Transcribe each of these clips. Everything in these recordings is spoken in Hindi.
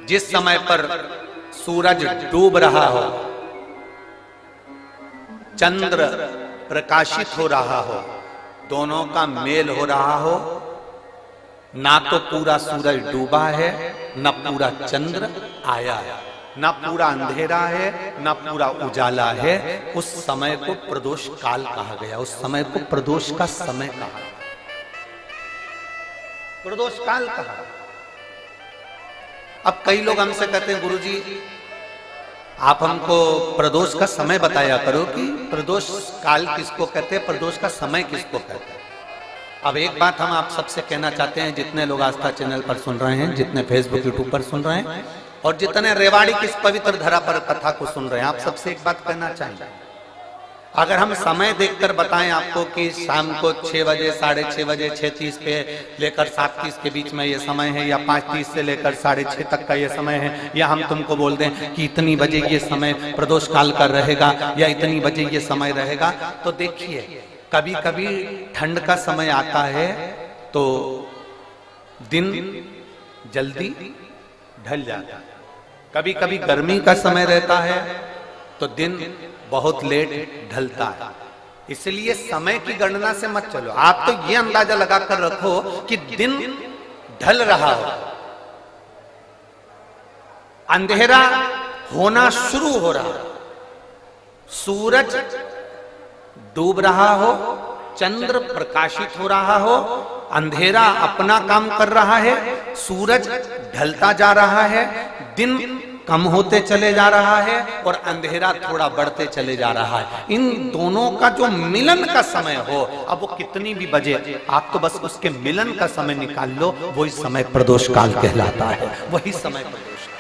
जिस समय पर सूरज डूब रहा हो, चंद्र प्रकाशित हो रहा हो, दोनों का मेल हो रहा हो, ना तो पूरा सूरज डूबा है, ना पूरा चंद्र आया है, ना पूरा अंधेरा है, ना पूरा उजाला है, उस समय को प्रदोष काल कहा गया। उस समय को प्रदोष का समय कहा, प्रदोष काल कहा। अब कई लोग हमसे कहते हैं, गुरुजी आप हमको प्रदोष का समय बताया करो कि प्रदोष काल किसको कहते हैं, प्रदोष का समय किसको कहते हैं। अब एक बात हम आप सबसे कहना चाहते हैं, जितने लोग आस्था चैनल पर सुन रहे हैं, जितने फेसबुक यूट्यूब पर सुन रहे हैं, और जितने रेवाड़ी की इस पवित्र धरा पर कथा को सुन रहे हैं, आप सबसे एक बात कहना चाहेंगे, अगर हम समय देखकर बताएं आपको कि शाम को 6 बजे, 6:30 बजे, 6:30 पे लेकर 7:30 के बीच में ये समय है, या 5:30 से लेकर 6:30 तक का ये समय है, या हम तुमको बोल दें कि इतनी बजे ये समय प्रदोष काल का रहेगा, या इतनी बजे ये समय रहेगा, तो देखिए कभी कभी ठंड का समय आता है तो दिन जल्दी ढल जाता है, कभी कभी गर्मी का समय रहता है तो दिन बहुत लेट ढलता है। इसलिए समय की गणना से मत चलो, आप तो ये अंदाजा लगाकर रखो कि दिन ढल रहा हो, अंधेरा होना शुरू हो रहा हो, सूरज डूब रहा हो, चंद्र प्रकाशित हो रहा हो, अंधेरा अपना काम कर रहा है, सूरज ढलता जा रहा है, दिन कम होते चले जा रहा है और अंधेरा थोड़ा बढ़ते चले जा रहा है। इन दोनों का जो मिलन का समय हो, अब वो कितनी भी बजे, आप तो बस उसके मिलन का समय निकाल लो, वही समय प्रदोष काल कहलाता है, वही समय प्रदोष काल।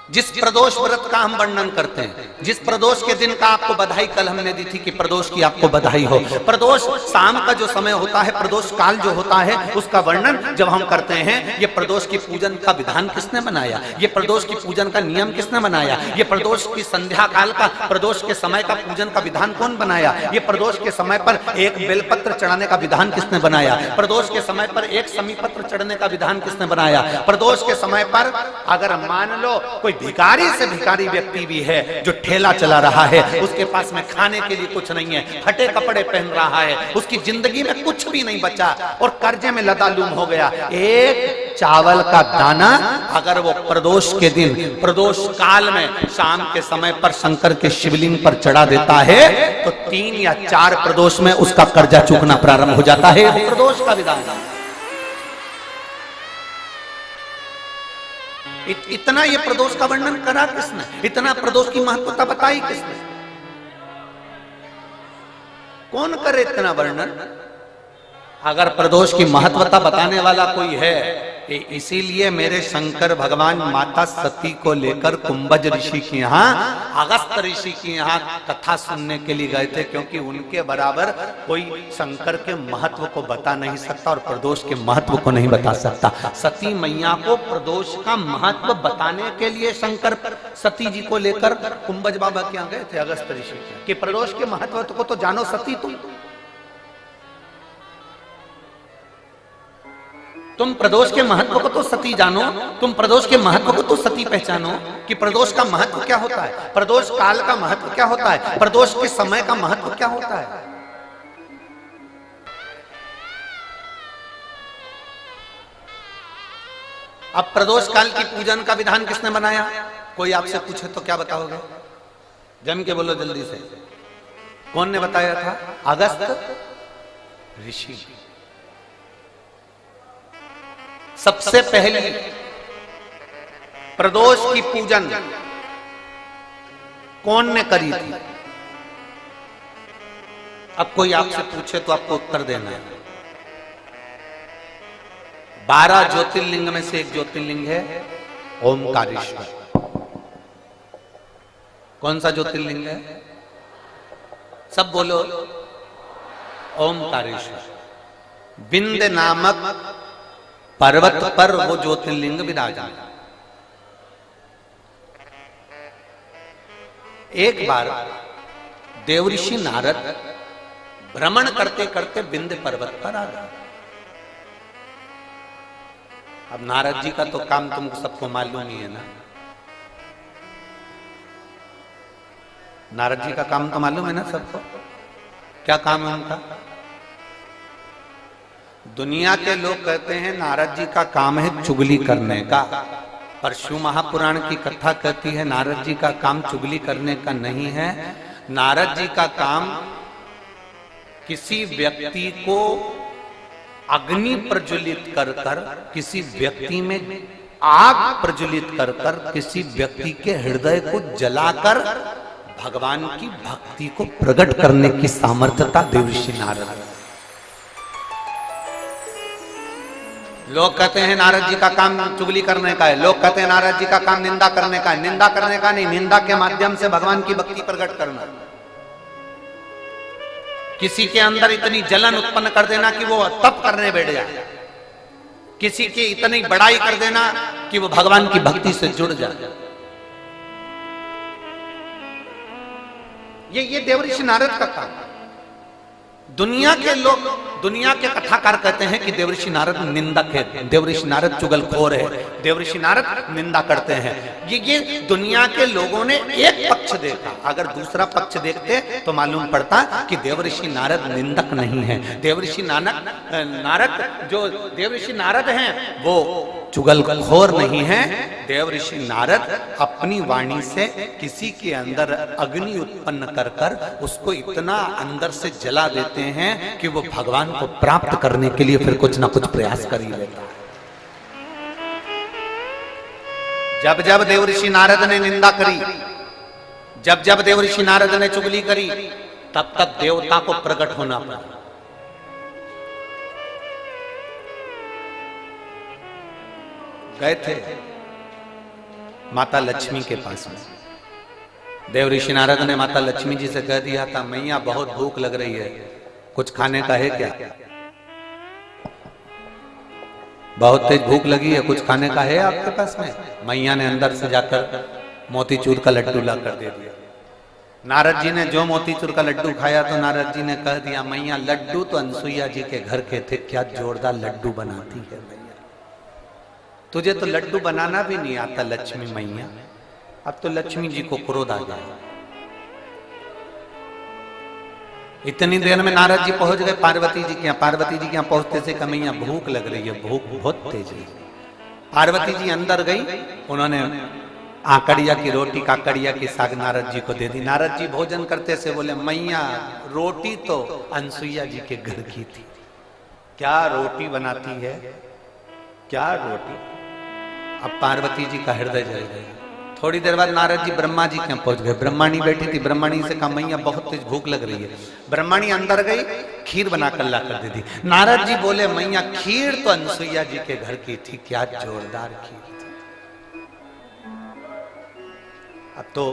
जिस प्रदोष व्रत का हम वर्णन करते हैं, जिस प्रदोष के दिन का आपको बधाई कल हमने दी थी कि प्रदोष की आपको बधाई हो, प्रदोष शाम का जो समय होता है, प्रदोष काल जो होता है, उसका वर्णन जब हम करते हैं, ये प्रदोष की पूजन का विधान किसने बनाया, ये प्रदोष की पूजन का नियम किसने बनाया, ये प्रदोष की संध्या काल का, प्रदोष के समय का पूजन का विधान कौन बनाया, ये प्रदोष के समय पर एक बेलपत्र चढ़ाने का विधान किसने बनाया, प्रदोष के समय पर एक समीपत्र चढ़ने का विधान किसने बनाया, प्रदोष के समय पर अगर मान लो कोई भिखारी से भिखारी व्यक्ति भी है जो ठेला चला रहा है, उसके पास में खाने के लिए कुछ नहीं है, फटे कपड़े पहन रहा है, उसकी जिंदगी में कुछ भी नहीं बचा और कर्जे में लदालूम हो गया, एक चावल का दाना अगर वो प्रदोष के दिन, प्रदोष काल में शाम के समय पर शंकर के शिवलिंग पर चढ़ा देता है तो 3 या 4 प्रदोष में उसका कर्जा चूकना प्रारंभ हो जाता है। प्रदोष का विधान, इतना ये प्रदोष का वर्णन करा किसने, इतना प्रदोष की महत्वता बताई किसने, कौन करे इतना वर्णन। अगर प्रदोष की महत्वता बताने वाला कोई है, इसीलिए मेरे शंकर भगवान माता सती को लेकर कुंभज ऋषि के यहाँ, अगस्त ऋषि के यहाँ कथा सुनने के लिए गए थे, क्योंकि उनके बराबर कोई शंकर के महत्व को बता नहीं सकता और प्रदोष के महत्व को नहीं बता सकता। सती मैया को प्रदोष का महत्व बताने के लिए शंकर सती जी को लेकर कुंभज बाबा के यहाँ गए थे, अगस्त ऋषि, कि प्रदोष के महत्व को तो जानो सती, तुम प्रदोष के महत्व को तो सती जानो, तुम प्रदोष के महत्व को तो सती पहचानो कि प्रदोष का महत्व क्या होता है, प्रदोष काल का महत्व क्या होता है, प्रदोष के समय का महत्व क्या होता है। अब प्रदोष काल की पूजन का विधान किसने बनाया, कोई आपसे पूछे तो क्या बताओगे, जम के बोलो जल्दी से, कौन ने बताया था, अगस्त ऋषि। सबसे पहली प्रदोष की पूजन कौन ने करी थी। अब कोई आपसे पूछे तो आपको उत्तर देना है। 12 ज्योतिर्लिंग में से एक ज्योतिर्लिंग है ओमकारेश्वर। कौन सा ज्योतिर्लिंग है, सब बोलो, ओमकारेश्वर। विंध्य नामक पर्वत पर वो ज्योतिर्लिंग विराजमान। एक बार देवऋषि नारद भ्रमण करते करते विंध्य पर्वत पर आ गए। अब नारद जी का तो काम तुमको सबको मालूम ही है ना। नारद जी का काम तो मालूम है ना सबको, क्या काम है उनका? दुनिया के लोग कहते हैं नारद जी का काम है चुगली करने का, पर शिव महापुराण की कथा कहती है नारद जी का काम चुगली करने का नहीं है। नारद जी का काम किसी व्यक्ति को अग्नि प्रज्वलित कर कर, किसी व्यक्ति में आग प्रज्वलित कर कर, किसी व्यक्ति के हृदय को जलाकर भगवान की भक्ति को प्रकट करने की सामर्थ्यता देवर्षि नारद। लोग कहते हैं नारद जी का काम चुगली करने का है, लोग कहते हैं नारद जी का काम निंदा करने का है। निंदा करने का नहीं, निंदा के माध्यम से भगवान की भक्ति प्रकट करना। किसी के अंदर इतनी जलन उत्पन्न कर देना कि वो तप करने बैठ जाए, किसी की इतनी बड़ाई कर देना कि वो भगवान की भक्ति से जुड़ जाए। ये देवर्षि नारद का काम। दुनिया के लोग, दुनिया के कथाकार कहते हैं कि देवर्षि नारद निंदक है, देवर्षि नारद चुगलखोर है, देवर्षि नारद निंदा करते हैं। ये दुनिया के लोगों ने एक पक्ष देखा, अगर दूसरा पक्ष देखते तो मालूम पड़ता कि देवर्षि नारद निंदक नहीं है। देवर्षि नारद जो देवर्षि नारद हैं वो चुगलखोर नहीं है। देवर्षि नारद अपनी वाणी से किसी के अंदर अग्नि उत्पन्न कर कर उसको इतना अंदर से जला देते हैं कि वो भगवान को प्राप्त करने के लिए फिर कुछ ना कुछ प्रयास कर ही लेता है। जब जब देवर्षि नारद ने निंदा करी, जब जब देवर्षि नारद ने चुगली करी, तब तब देवता को प्रकट होना पड़ा। गए थे माता लक्ष्मी के पास में। देवर्षि नारद ने माता लक्ष्मी जी से कह दिया था, मैया बहुत भूख लग रही है, कुछ खाने का है क्या? बहुत तेज भूख लगी है, कुछ खाने का है आपके पास में? मैया ने अंदर से जाकर मोतीचूर का लड्डू ला कर दे दिया। नारद जी ने जो मोतीचूर का लड्डू खाया तो नारद जी ने कह दिया, मैया लड्डू तो अनसुईया जी के घर के थे, क्या जोरदार लड्डू बनाती है मैया, तुझे तो लड्डू बनाना भी नहीं आता लक्ष्मी मैया। अब तो लक्ष्मी जी को क्रोध आ गया। इतनी देर में नारद जी पहुंच गए पार्वती जी के यहाँ। पार्वती जी के यहाँ पहुंचते से कहा, मैया भूख लग रही है, भूख बहुत तेज है। पार्वती जी अंदर गई, उन्होंने आकड़िया की रोटी, काकड़िया की साग नारद जी को दे दी। नारद जी भोजन करते से बोले, मैया रोटी तो अनसुईया जी के घर की थी, क्या रोटी बनाती है, क्या रोटी। अब पार्वती जी का हृदय जल गया। थोड़ी देर बाद नारद जी ब्रह्मा जी के यहाँ पहुंच गए। ब्रह्माणी बैठी थी, ब्रह्माणी से कहा, मैया बहुत तेज भूख लग रही है। ब्रह्माणी अंदर गई, खीर बनाकर ला कर दे दी। नारद जी बोले, मैया खीर तो अनसुईया जी के घर की थी, क्या जोरदार खीर थी। अब तो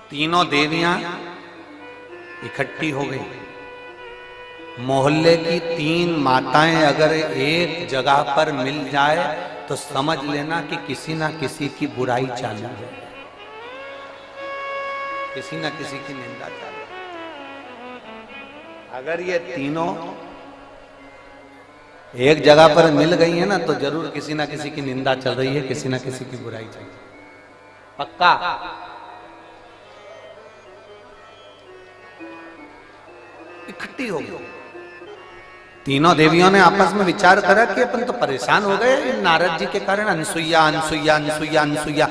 तीनों देवियां इकट्ठी हो गई। मोहल्ले की 3 माताएं अगर एक जगह पर मिल जाए तो समझ लेना कि किसी ना किसी की बुराई चालू है, किसी ना किसी की निंदा चालू है। अगर ये तीनों एक जगह पर मिल गई है ना तो जरूर किसी ना किसी की निंदा चल रही है, किसी ना किसी की बुराई चल रही है, पक्का। इकट्ठी हो गई। तीनों देवियों ने आपस में विचार करा कि अपन तो परेशान हो गए नारद जी के कारण। अनसुईया अनसुईया अनसुईया अनसुईया,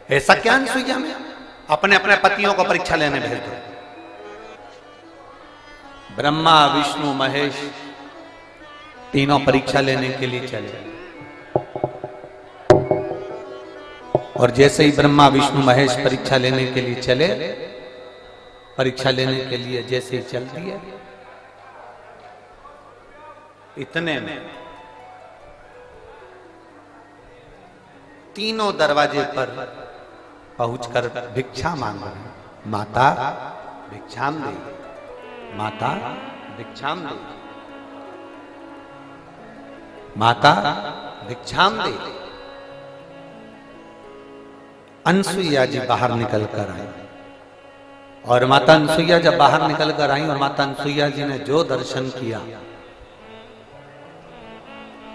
ऐसा क्या अनसुईया में? अपने अपने पतियों को परीक्षा लेने भेज दो। ब्रह्मा विष्णु महेश तीनों परीक्षा लेने के लिए चले। और जैसे ही ब्रह्मा विष्णु महेश परीक्षा लेने के लिए चले, परीक्षा लेने के लिए जैसे ही चल दिए, इतने में तीनों दरवाजे पर पहुंचकर भिक्षा मांग रहे हैं। माता भिक्षाम दे, माता भिक्षाम दे, माता भिक्षाम दे। अनसुईया जी बाहर निकल कर आए। और माता अनसुईया जब बाहर निकल कर आई और माता अनसुईया जी ने जो दर्शन किया,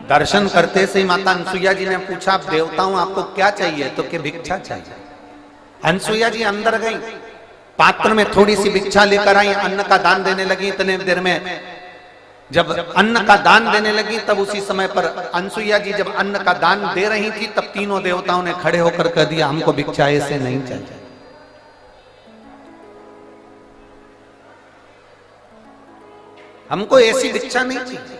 दर्शन करते से ही माता अनसुईया जी ने पूछा, देवताओं आपको क्या चाहिए? तो कि भिक्षा चाहिए। अनसुईया जी अंदर गई, पात्र में थोड़ी सी भिक्षा लेकर आई, अन्न का दान देने लगी। इतने देर में जब अन्न का दान देने लगी, तब उसी समय पर अनसुईया जी जब अन्न का दान दे रही थी, तब तीनों देवताओं ने खड़े होकर कह दिया, हमको भिक्षा ऐसे नहीं चाहिए, हमको ऐसी भिक्षा नहीं चाहिए।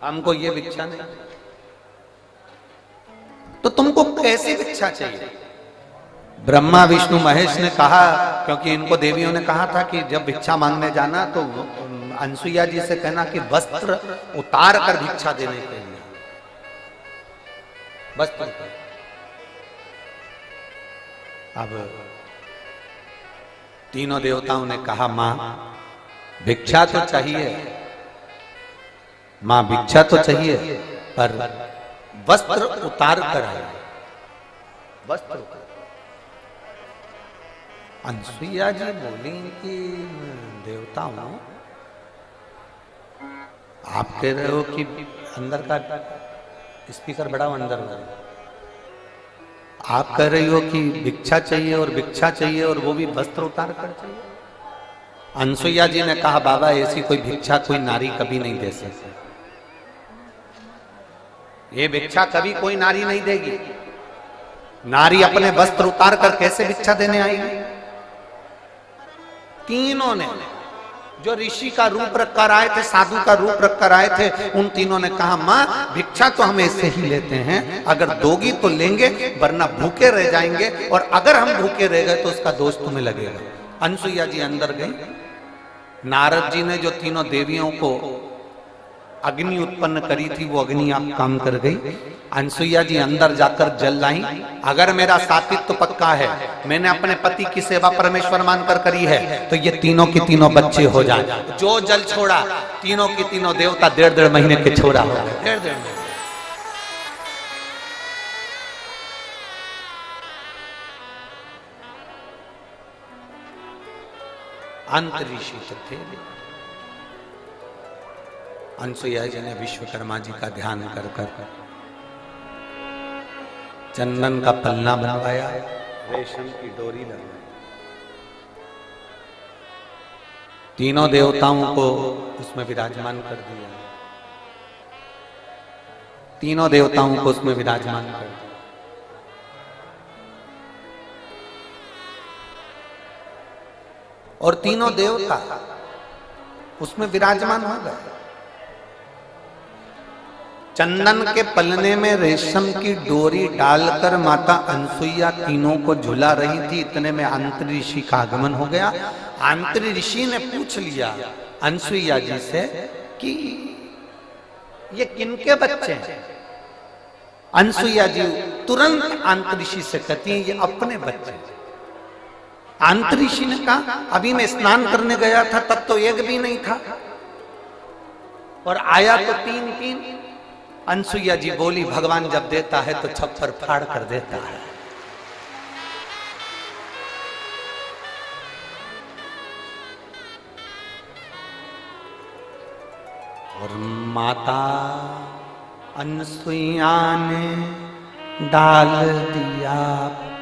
हमको ये भिक्षा नहीं, तो तुमको कैसी भिक्षा चाहिए? ब्रह्मा विष्णु महेश ने कहा, क्योंकि इनको देवियों ने कहा था कि जब भिक्षा मांगने जाना तो अनसुईया जी से कहना कि वस्त्र उतार कर भिक्षा देने के लिए, वस्त्र। अब तीनों देवताओं ने कहा, मां भिक्षा तो चाहिए, मां भिक्षा तो चाहिए, पर वस्त्र उतार कर आए, वस्त्र। अनसुईया जी बोली कि देवताओं, आप कह रहे हो कि अंदर का स्पीकर बढ़ाओ, अंदर आप कह रही हो कि भिक्षा चाहिए और भिक्षा चाहिए और वो भी वस्त्र उतार कर चाहिए। अनसुईया जी ने कहा, बाबा ऐसी कोई भिक्षा कोई नारी कभी नहीं दे सकती, ये भिक्षा कभी कोई नारी नहीं देगी। नारी अपने वस्त्र उतार कर कैसे भिक्षा देने आएगी? तीनों ने, जो ऋषि का रूप रखकर आए थे, साधु का रूप रखकर आए थे, उन तीनों ने कहा, मां भिक्षा तो हम ऐसे ही लेते हैं, अगर दोगी तो लेंगे, वरना भूखे रह जाएंगे, और अगर हम भूखे रह गए तो उसका दोष तुम्हें लगेगा। अनसुईया जी अंदर गई। नारद जी ने जो तीनों देवियों को अग्नि उत्पन्न करी थी, वो अग्नि आप काम कर गई। अनसुईया जी अंदर जाकर जल लाई। अगर मेरा सातित्व पक्का है, मैंने अपने पति की सेवा परमेश्वर मानकर करी है, तो ये तीनों की तीनों बच्चे हो जाए। जो जल छोड़ा, तीनों की तीनों देवता 1.5 महीने के छोड़ा हो गए, 1.5 महीने। अंत ऋषि थे। अनसुईया जी ने विश्वकर्मा जी का ध्यान कर कर चंदन का पलना बनवाया, रेशम की डोरी लगाई, तीनों देवताओं को उसमें विराजमान कर दिया, तीनों देवताओं को उसमें विराजमान कर दिया। और तीनों देवता उसमें विराजमान हो गए। चंदन के पलने में रेशम की डोरी डालकर माता अनसुईया तीनों को झुला रही थी। इतने में अंतरी ऋषि का आगमन हो गया। अंतरी ऋषि ने पूछ लिया अनसुईया जी से कि ये किनके बच्चे हैं? अनसुईया जी तुरंत अंतरी ऋषि से कहती है, ये अपने बच्चे। अंतरी ऋषि ने कहा, अभी मैं स्नान करने गया था, तब तो एक भी नहीं था, और आया तो 3-3। अनसुईया जी बोली, भगवान जब देता है तो छप्पर फाड़ कर देता है। और माता अनसुईया ने डाल दिया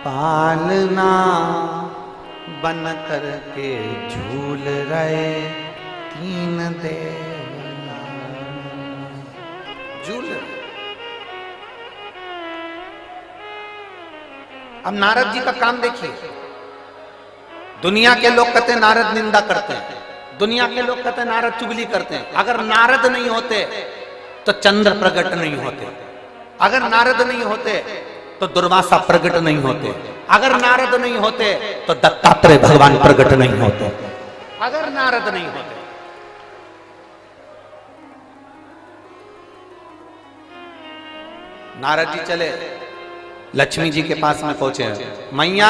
पालना, बन कर के झूल रहे 3 देव। अब नारद जी का काम देखिए। दुनिया के लोग कहते हैं नारद निंदा करते हैं, दुनिया के लोग कहते हैं नारद चुगली करते हैं। अगर नारद नहीं होते तो चंद्र प्रकट नहीं होते, अगर नारद नहीं होते तो दुर्वासा प्रकट नहीं होते, अगर नारद नहीं होते तो दत्तात्रेय भगवान प्रकट नहीं होते, अगर नारद नहीं होते। नारद जी चले, लक्ष्मी जी के पास में पहुंचे। मैया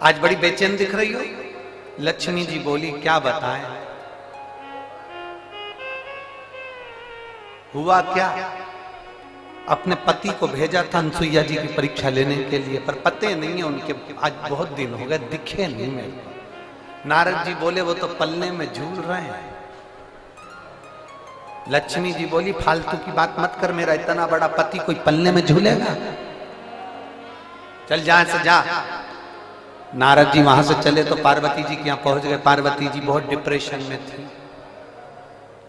आज बड़ी बेचैन दिख रही हो। लक्ष्मी जी बोली, क्या बताएं, हुआ क्या? अपने पति को भेजा था अनसुईया जी की परीक्षा लेने के लिए, पर पते नहीं है उनके, आज बहुत दिन हो गए, दिखे नहीं मेरे को। नारद जी बोले वो तो पल्ले में झूल रहे हैं। लक्ष्मी जी बोली फालतू की बात मत कर, मेरा इतना बड़ा पति कोई पल्ले में झूलेगा, चल जहां से जा। नारद जी वहां से चले तो पार्वती जी के यहाँ पहुंच गए। पार्वती जी बहुत डिप्रेशन में थी,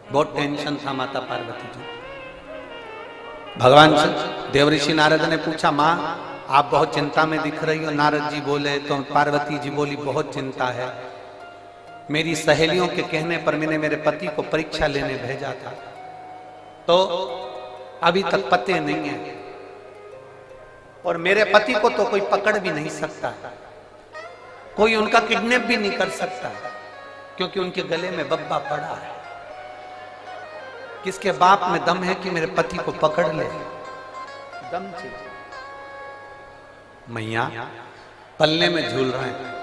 बहुत टेंशन था माता पार्वती जी। भगवान देवऋषि नारद ने पूछा, माँ आप बहुत चिंता में दिख रही हो। नारद जी बोले तो पार्वती जी बोली बहुत चिंता है, मेरी सहेलियों के कहने पर मैंने मेरे पति को परीक्षा लेने भेजा था, तो अभी तक पते नहीं है, और मेरे पति को तो कोई पकड़ भी नहीं सकता, कोई उनका किडनैप भी नहीं कर सकता, क्योंकि उनके गले में बब्बा पड़ा है। किसके बाप में दम है कि मेरे पति को पकड़ ले? दम चाहिए। मैया पल्ले में झूल रहे हैं।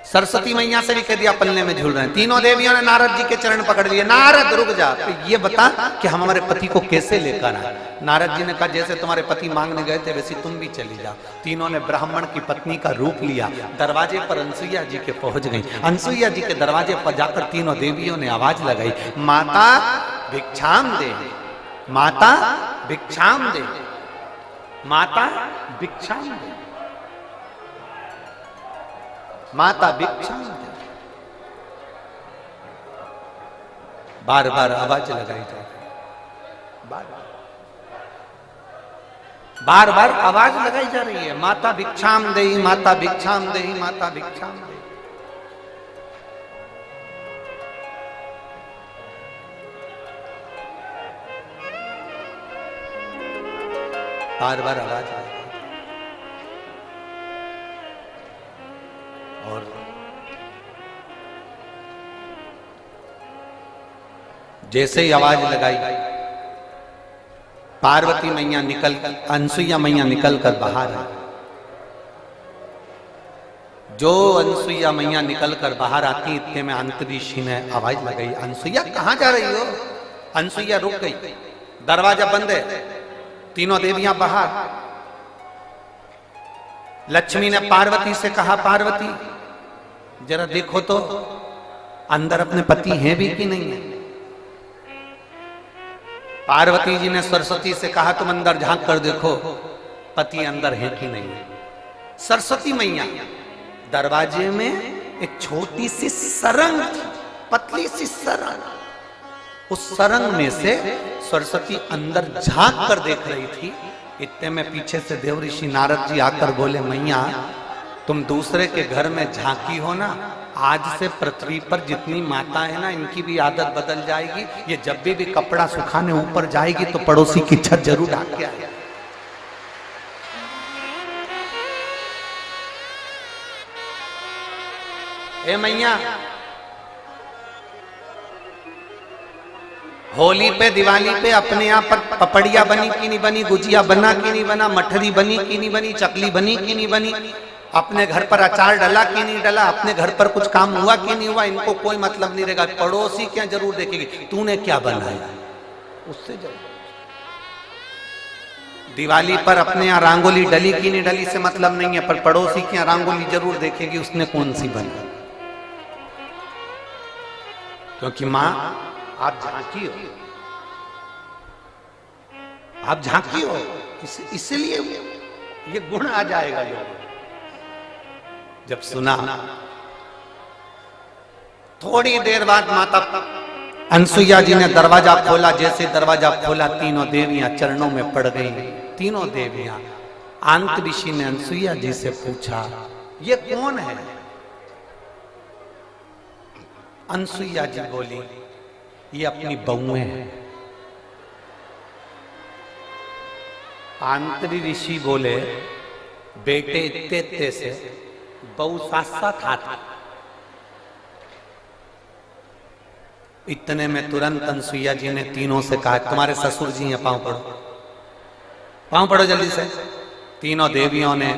सरस्वती मैया से भी कह दिया पल्ले में झूल रहे हैं। तीनों देवियों ने नारद जी के चरण पकड़ लिए। नारद रुक जा, तो ये बता कि हम हमारे पति को कैसे लेकर आए। नारद जी ने कहा जैसे तुम्हारे पति मांगने गए थे वैसे तुम भी चली जाओ। तीनों ने ब्राह्मण की पत्नी का रूप लिया। दरवाजे पर अनसुईया जी के पहुंच गई। अनसुईया जी के दरवाजे पर जाकर तीनों देवियों ने आवाज लगाई, माता भिक्षाम दे, माता भिक्षाम दे, माता भिक्षाम दे, माता भिक्षाम दे। बार बार आवाज लगाई जाए, बार बार आवाज लगाई जा रही है, माता भिक्षाम दे, माता भिक्षाम दे, माता भिक्षाम दे। बार बार आवाज आई और जैसे ही आवाज लगाई पार्वती मैया निकल, अनसुईया मैया निकल कर बाहर आई। जो अनसुईया मैया निकल कर बाहर आती इतने में अंतरिक्षी ने आवाज लगाई, अनसुईया कहां जा रही हो? अनसुईया रुक गई, दरवाजा बंद है, तीनों देवियां बाहर। लक्ष्मी ने पार्वती से कहा, पार्वती जरा देखो तो अंदर अपने पति हैं भी कि नहीं है। पार्वती जी ने सरस्वती से कहा तुम अंदर झांक कर देखो पति अंदर है कि नहीं है। सरस्वती मैया दरवाजे में एक छोटी सी सरंग थी, पतली सी सरंग, उस सरंग में से सरस्वती अंदर झांक कर देख रही थी। इतने में पीछे से देवऋषि नारद जी आकर बोले, मैया तुम दूसरे के घर में झांकी हो ना, आज से पृथ्वी पर जितनी माता है ना इनकी भी आदत बदल जाएगी। ये जब भी कपड़ा सुखाने ऊपर जाएगी तो पड़ोसी की छत जरूर ढाक के आएगी। ए मैया होली पे दिवाली पे अपने यहाँ पर पपड़िया बनी कि नहीं बनी, गुजिया बना कि नहीं बना, मठरी बनी कि नहीं बनी, चकली बनी कि नहीं बनी, अपने घर पर अचार डला कि नहीं डला, अपने घर पर कुछ काम हुआ कि नहीं हुआ, इनको कोई मतलब नहीं रहेगा। पड़ोसी क्या जरूर देखेगी तूने क्या बनाया, उससे जरूर। दिवाली पर अपने यहाँ रंगोली डली कि नहीं डली से मतलब नहीं है, पर पड़ोसी की यहाँ रंगोली जरूर देखेगी उसने कौन सी बनी। क्योंकि माँ आप झांकी हो, आप झांकी हो, इसलिए ये गुण आ जाएगा। लोग जब सुना थोड़ी देर बाद माता अनसुईया जी ने दरवाजा खोला। जैसे दरवाजा खोला तीनों देवियां चरणों में पड़ गई। तीनों देवियां। अंतरिक्षी ने अनसुईया जी से पूछा ये कौन है? अनसुईया जी बोली ये अपनी बहुएं हैं। आंतरी ऋषि बोले बेटे इतने इतने से बहु साथ साथ हाथ। इतने में तुरंत अनसुईया जी ने तीनों से कहा तुम्हारे ससुर जी हैं, पांव पड़ो, पांव पड़ो जल्दी से। तीनों देवियों ने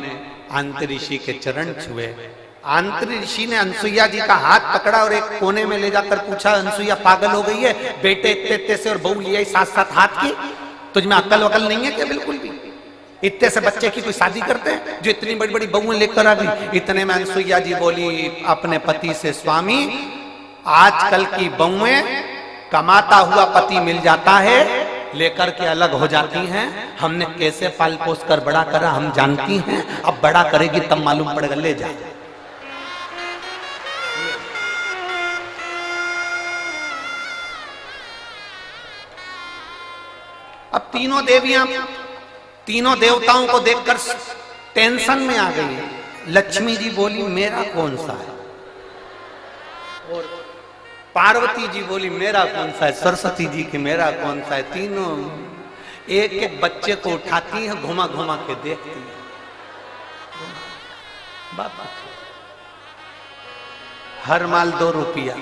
आंतरी ऋषि के चरण छुए। आंतरी ऋषि ने अनसुईया जी का हाथ पकड़ा और एक कोने में ले जाकर पूछा अनसुईया पागल हो गई है? बेटे इतने इतने से और बहू लिया साथ साथ हाथ की। तुझ में अक्ल वकल नहीं है क्या? बिल्कुल भी। इतने से बच्चे की कोई शादी करते हैं जो इतनी बड़ी बड़ी बहुएं लेकर आ गई। इतने में अनसुईया जी बोली अपने पति से, स्वामी आजकल की बहुएं कमाता हुआ पति मिल जाता है, लेकर के अलग हो जाती हैं। हमने कैसे पाल पोस कर बड़ा करा हम जानती हैं, अब बड़ा करेगी तब मालूम पड़ेगा, ले जा। अब तीनों देवियां तीनों देवताओं को देखकर टेंशन में आ गई। लक्ष्मी जी बोली मेरा कौन सा है, और पार्वती जी बोली मेरा कौन सा है, सरस्वती जी की मेरा कौन सा है। तीनों एक एक बच्चे को उठाती है, घुमा घुमा के देखती है। हर माल 2 रुपया,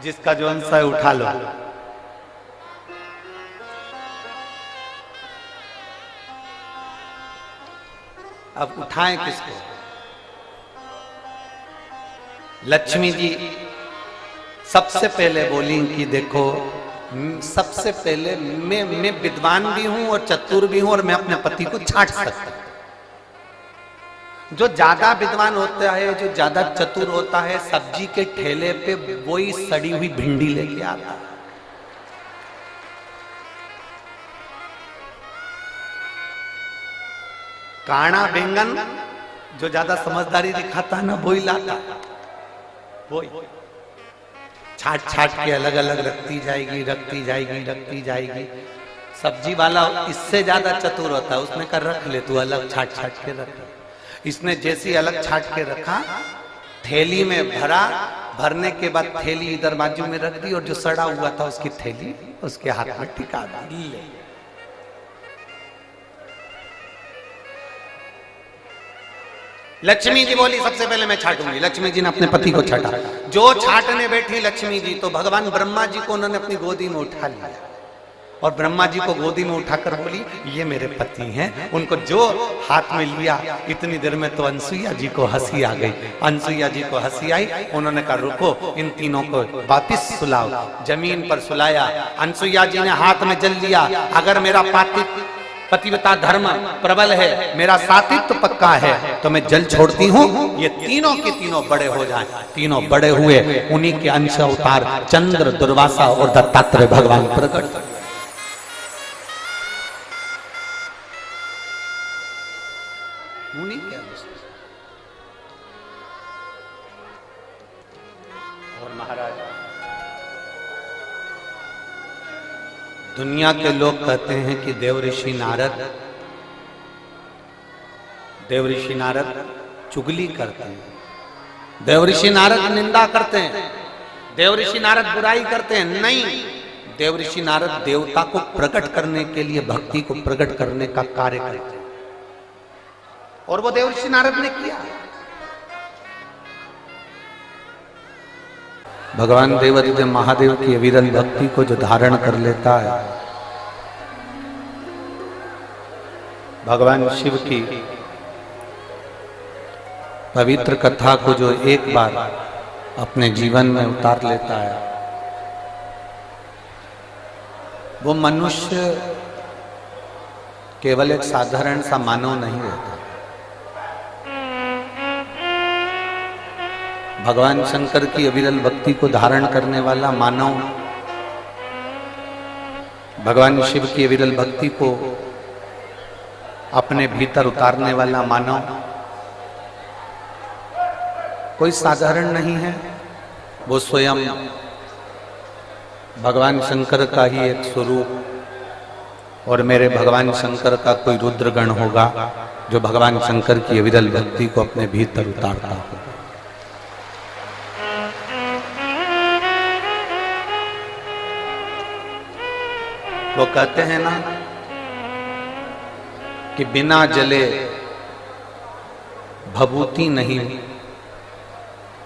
जिसका जो अंश है उठा लो। अब उठाएं किसको? लक्ष्मी जी सबसे पहले बोली कि देखो सबसे पहले मैं विद्वान भी हूं और चतुर भी हूं, और मैं अपने पति को छांट सकता हूं। जो ज्यादा विद्वान होता है, जो ज्यादा चतुर होता है, सब्जी के ठेले पे वही सड़ी हुई भिंडी लेके आता है। काना बैंगन जो ज्यादा समझदारी दिखाता है ना, वही लाता, वही छाट छाट के अलग अलग रखती जाएगी, रखती जाएगी, रखती जाएगी। सब्जी वाला इससे ज्यादा चतुर होता है, उसने कर रख ले तू अलग, छाट छाट के रख। इसने जैसी अलग छाट के रखा, थैली में भरा, भरने के बाद थैली इधर बाजू में रख दी, और जो सड़ा हुआ था उसकी थैली उसके हाथ में टिका दी। लक्ष्मी जी बोली सबसे पहले मैं छाटूंगी। लक्ष्मी जी ने अपने पति को छाटा। जो छाटने बैठी लक्ष्मी जी, तो भगवान ब्रह्मा जी को उन्होंने अपनी गोदी में उठा लिया, और ब्रह्मा जी को गोदी में उठाकर बोली ये मेरे पति हैं। उनको जो हाथ में लिया, इतनी देर में तो अनसुईया जी को हंसी आ गई। अनसुईया जी को हंसी आई, उन्होंने कहा रुको, इन तीनों को वापिस सुलाओ। जमीन पर सुलाया। अनसुईया जी ने हाथ में जल लिया, अगर मेरा पतिव्रता धर्म प्रबल है, मेरा सातित्व पक्का है, तो मैं जल छोड़ती हूँ, ये तीनों के तीनों बड़े हो जाएं। तीनों बड़े हुए, उन्हीं के अंश अवतार चंद्र, दुर्वासा और दत्तात्रेय भगवान प्रकट। उन्हीं के अंश। और महाराज, दुनिया के लोग कहते हैं कि देव ऋषि नारद चुगली करते हैं, देव ऋषि नारद निंदा करते हैं, देव ऋषि नारद बुराई करते हैं। नहीं, देव ऋषि नारद देवता को प्रकट करने के लिए, भक्ति को प्रकट करने का कार्य करते हैं, और वो देव ऋषि नारद ने किया। भगवान देवादिदेव महादेव की अविरल भक्ति को जो धारण कर लेता है, भगवान शिव की पवित्र कथा को जो एक बार अपने जीवन में उतार लेता है, वो मनुष्य केवल एक साधारण सा मानव नहीं रहता। भगवान शंकर की अविरल भक्ति को धारण करने वाला मानव, भगवान शिव की अविरल भक्ति को अपने भीतर उतारने वाला मानव कोई साधारण नहीं है। वो स्वयं भगवान शंकर का ही एक स्वरूप, और मेरे भगवान शंकर का कोई रुद्रगण होगा जो भगवान शंकर की अविरल भक्ति को अपने भीतर उतारता होगा। वो कहते हैं ना कि बिना जले भभूति नहीं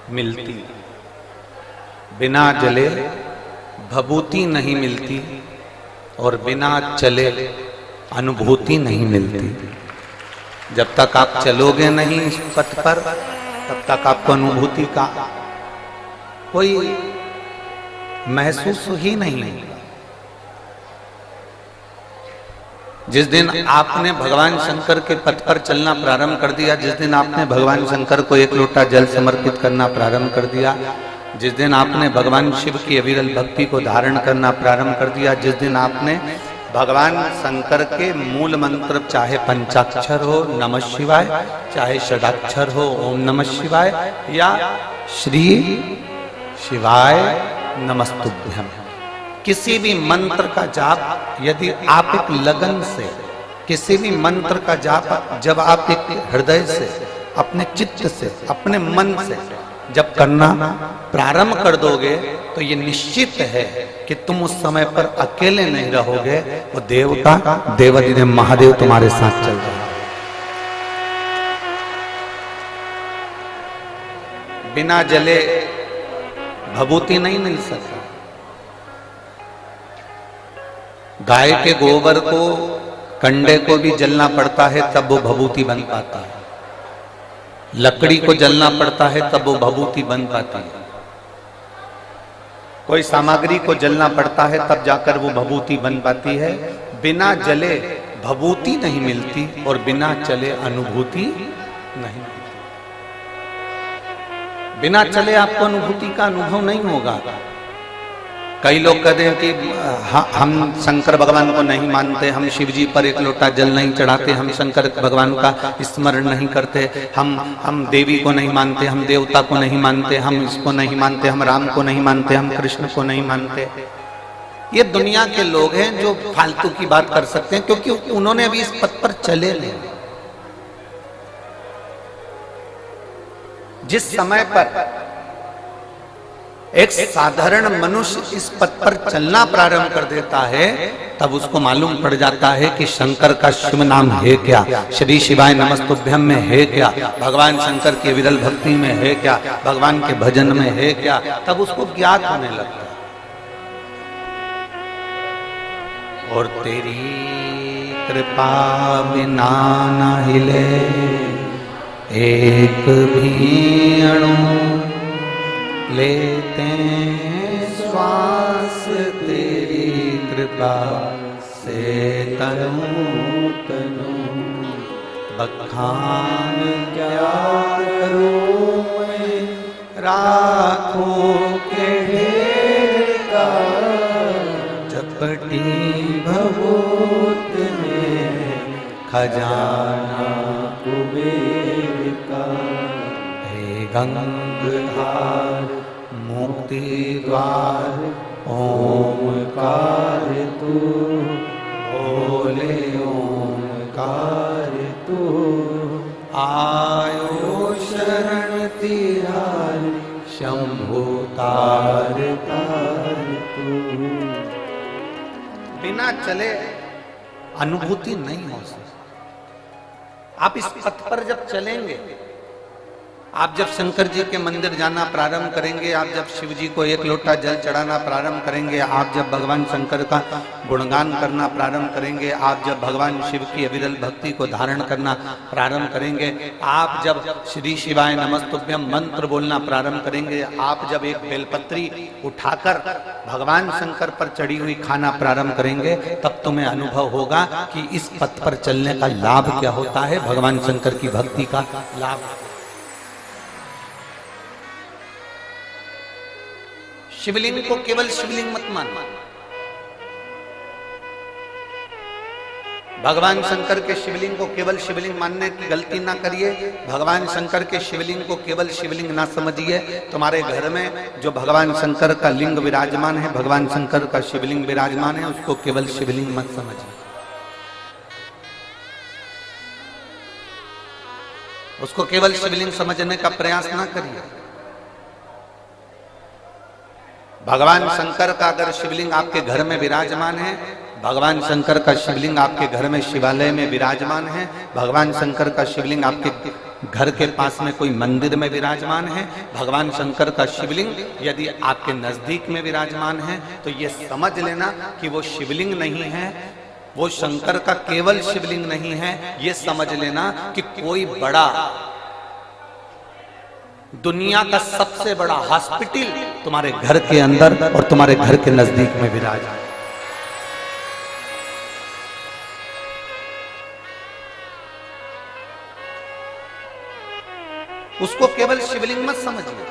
मिलती, बिना जले भभूति नहीं मिलती, और बिना चले अनुभूति नहीं मिलती। जब तक आप चलोगे नहीं इस पथ पर, तब तक आपको अनुभूति का कोई महसूस ही नहीं। जिस दिन आपने भगवान शंकर के पथ पर चलना प्रारंभ कर दिया, जिस दिन आपने भगवान शंकर को एक लोटा जल समर्पित करना प्रारंभ कर दिया, जिस दिन आपने भगवान शिव की अविरल भक्ति को धारण करना प्रारंभ कर दिया, जिस दिन आपने भगवान शंकर के मूल मंत्र चाहे पंचाक्षर हो नमः शिवाय, चाहे षडाक्षर हो ओम नमः शिवाय, या श्री शिवाय नमस्तुभ्यम, किसी भी मंत्र का जाप यदि आप एक लगन से, किसी भी मंत्र का जाप जब आप एक हृदय से, अपने चित्त से, अपने मन से जब करना प्रारंभ कर दोगे तो ये निश्चित है कि तुम उस समय पर अकेले नहीं रहोगे, वो देवता देवाधिदेव महादेव तुम्हारे साथ चल रहे हैं। बिना जले भभूति नहीं मिल सकती। गाय के गोबर को, कंडे को भी जलना पड़ता है तब वो भभूति बन पाता है, लकड़ी को जलना पड़ता है तब वो भभूति बन पाती है, कोई सामग्री को जलना पड़ता है तब जाकर वो भभूति बन पाती है। बिना जले भभूति नहीं मिलती और बिना चले अनुभूति नहीं मिलती। बिना चले आपको अनुभूति का अनुभव नहीं होगा। कई लोग कहते हैं कि हम शंकर भगवान को नहीं मानते, हम शिव जी पर एक लोटा जल नहीं चढ़ाते, हम शंकर भगवान का स्मरण नहीं करते, हम देवी को नहीं मानते, हम देवता को नहीं मानते, हम इसको नहीं मानते, हम राम को नहीं मानते, हम कृष्ण को नहीं मानते। ये दुनिया के लोग हैं जो फालतू की बात कर सकते हैं, क्योंकि उन्होंने अभी इस पथ पर चले नहीं। जिस समय पर एक साधारण मनुष्य इस पथ पर चलना प्रारंभ कर देता है तब उसको मालूम पड़ जाता है कि शंकर का शिव नाम है क्या, श्री शिवाय नमस्तुभ्यम में है क्या, भगवान शंकर की विरल भक्ति में है क्या, भगवान के भजन में है क्या, तब उसको ज्ञात होने लगता है। और तेरी कृपा बिना न हिले एक भी अणु, लेते श्वास तेरी कृपा से तनु तनु, बखान क्या करूं मैं राखों के ढेर का, चपटी भभूत में खजाना कुबेर का, हे गंगाधार मुक्ति द्वार ओमकार तू, भोले ओमकार तू, आयो शरण तिहार शंभु तार तार तू। बिना चले अनुभूति नहीं हो सकती। आप इस पथ पर जब चलेंगे, आप जब शंकर जी के मंदिर जाना प्रारंभ करेंगे, आप जब शिव जी को एक लोटा जल चढ़ाना प्रारंभ करेंगे, आप जब भगवान शंकर का गुणगान करना प्रारंभ करेंगे, आप जब भगवान शिव की अविरल भक्ति को धारण करना प्रारंभ करेंगे, आप जब श्री शिवाय नमस्तुभ्यम मंत्र बोलना प्रारंभ करेंगे, आप जब एक बेलपत्री उठाकर भगवान शंकर पर चढ़ी हुई खाना प्रारंभ करेंगे, तब तुम्हें अनुभव होगा कि इस पथ पर चलने का लाभ क्या होता है, भगवान शंकर की भक्ति का लाभ। शिवलिंग को केवल शिवलिंग मत मानो। भगवान शंकर के शिवलिंग को केवल शिवलिंग मानने की गलती ना करिए। भगवान शंकर के शिवलिंग को केवल शिवलिंग ना समझिए। तुम्हारे घर में जो भगवान शंकर का लिंग विराजमान है, भगवान शंकर का शिवलिंग विराजमान है, उसको केवल शिवलिंग मत समझिए। उसको केवल शिवलिंग समझने का प्रयास ना करिए। भगवान शंकर का अगर शिवलिंग आपके घर में विराजमान है, भगवान शंकर का शिवलिंग आपके घर में शिवालय में विराजमान है, भगवान शंकर का शिवलिंग आपके घर के पास में कोई मंदिर में विराजमान है, भगवान शंकर का शिवलिंग यदि आपके नजदीक में विराजमान है, तो ये समझ लेना कि वो शिवलिंग नहीं है, वो शंकर का केवल शिवलिंग नहीं है। ये समझ लेना कि कोई बड़ा दुनिया का सबसे बड़ा हॉस्पिटल तुम्हारे घर के अंदर और तुम्हारे घर के नजदीक में विराज। उसको केवल शिवलिंग मत समझिए,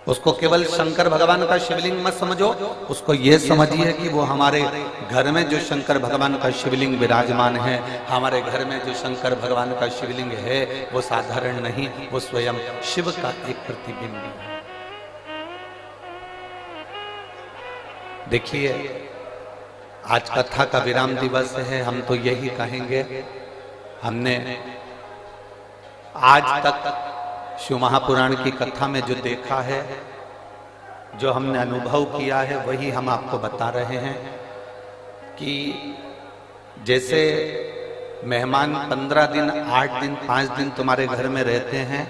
उसको केवल शंकर भगवान का शिवलिंग मत समझो, उसको यह समझिए कि वो हमारे घर में जो शंकर भगवान का शिवलिंग विराजमान है, हमारे घर में जो शंकर भगवान का शिवलिंग है वो साधारण नहीं, वो स्वयं शिव का एक प्रतिबिंब है। देखिए, आज कथा का विराम दिवस है, हम तो यही कहेंगे, हमने आज तक शिव महापुराण की कथा में जो देखा है, जो हमने अनुभव किया है, वही हम आपको बता रहे हैं कि जैसे मेहमान 15 दिन, 8 दिन, 5 दिन तुम्हारे घर में रहते हैं,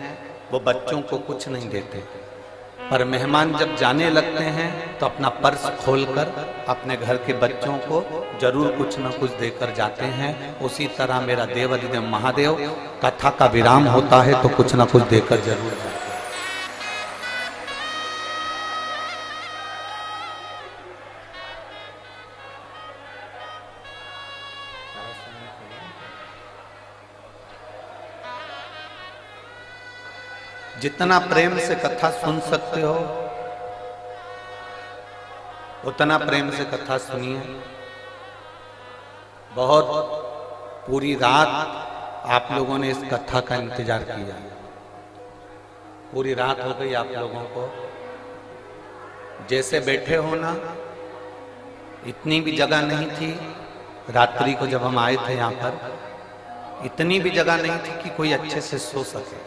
वो बच्चों को कुछ नहीं देते, पर मेहमान जब जाने लगते हैं तो अपना पर्स खोलकर अपने घर के बच्चों को जरूर कुछ न कुछ देकर जाते हैं। उसी तरह मेरा देवाधिदेव महादेव कथा का विराम होता है तो कुछ न कुछ देकर जरूर जाते हैं। जितना प्रेम से कथा सुन सकते हो उतना प्रेम से कथा सुनिए। बहुत पूरी रात आप लोगों ने इस कथा का इंतजार किया, पूरी रात हो गई आप लोगों को। जैसे बैठे हो ना, इतनी भी जगह नहीं थी, रात्रि को जब हम आए थे यहाँ पर, इतनी भी जगह नहीं थी कि कोई अच्छे से सो सके,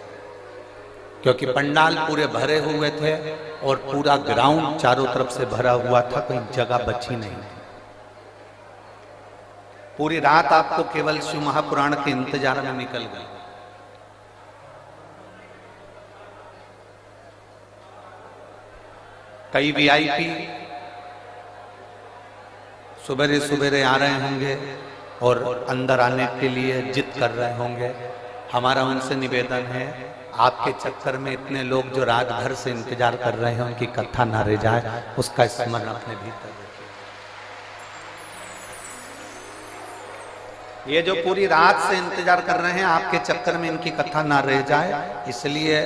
क्योंकि पंडाल पूरे भरे हुए थे और पूरा ग्राउंड चारों तरफ से भरा हुआ था, कोई जगह बची नहीं थी। पूरी रात आपको केवल शिव महापुराण के इंतजार में निकल गई। कई वीआईपी सुबेरे सुबेरे आ रहे होंगे और अंदर आने के लिए जिद कर रहे होंगे। हमारा उनसे निवेदन है, आपके चक्कर में इतने लोग जो रात भर से इंतजार कर रहे हैं, उनकी कथा ना रह जाए, उसका स्मरण अपने भीतर रखिए। ये जो पूरी रात से इंतजार कर रहे हैं, आपके चक्कर में इनकी कथा ना रह जाए, इसलिए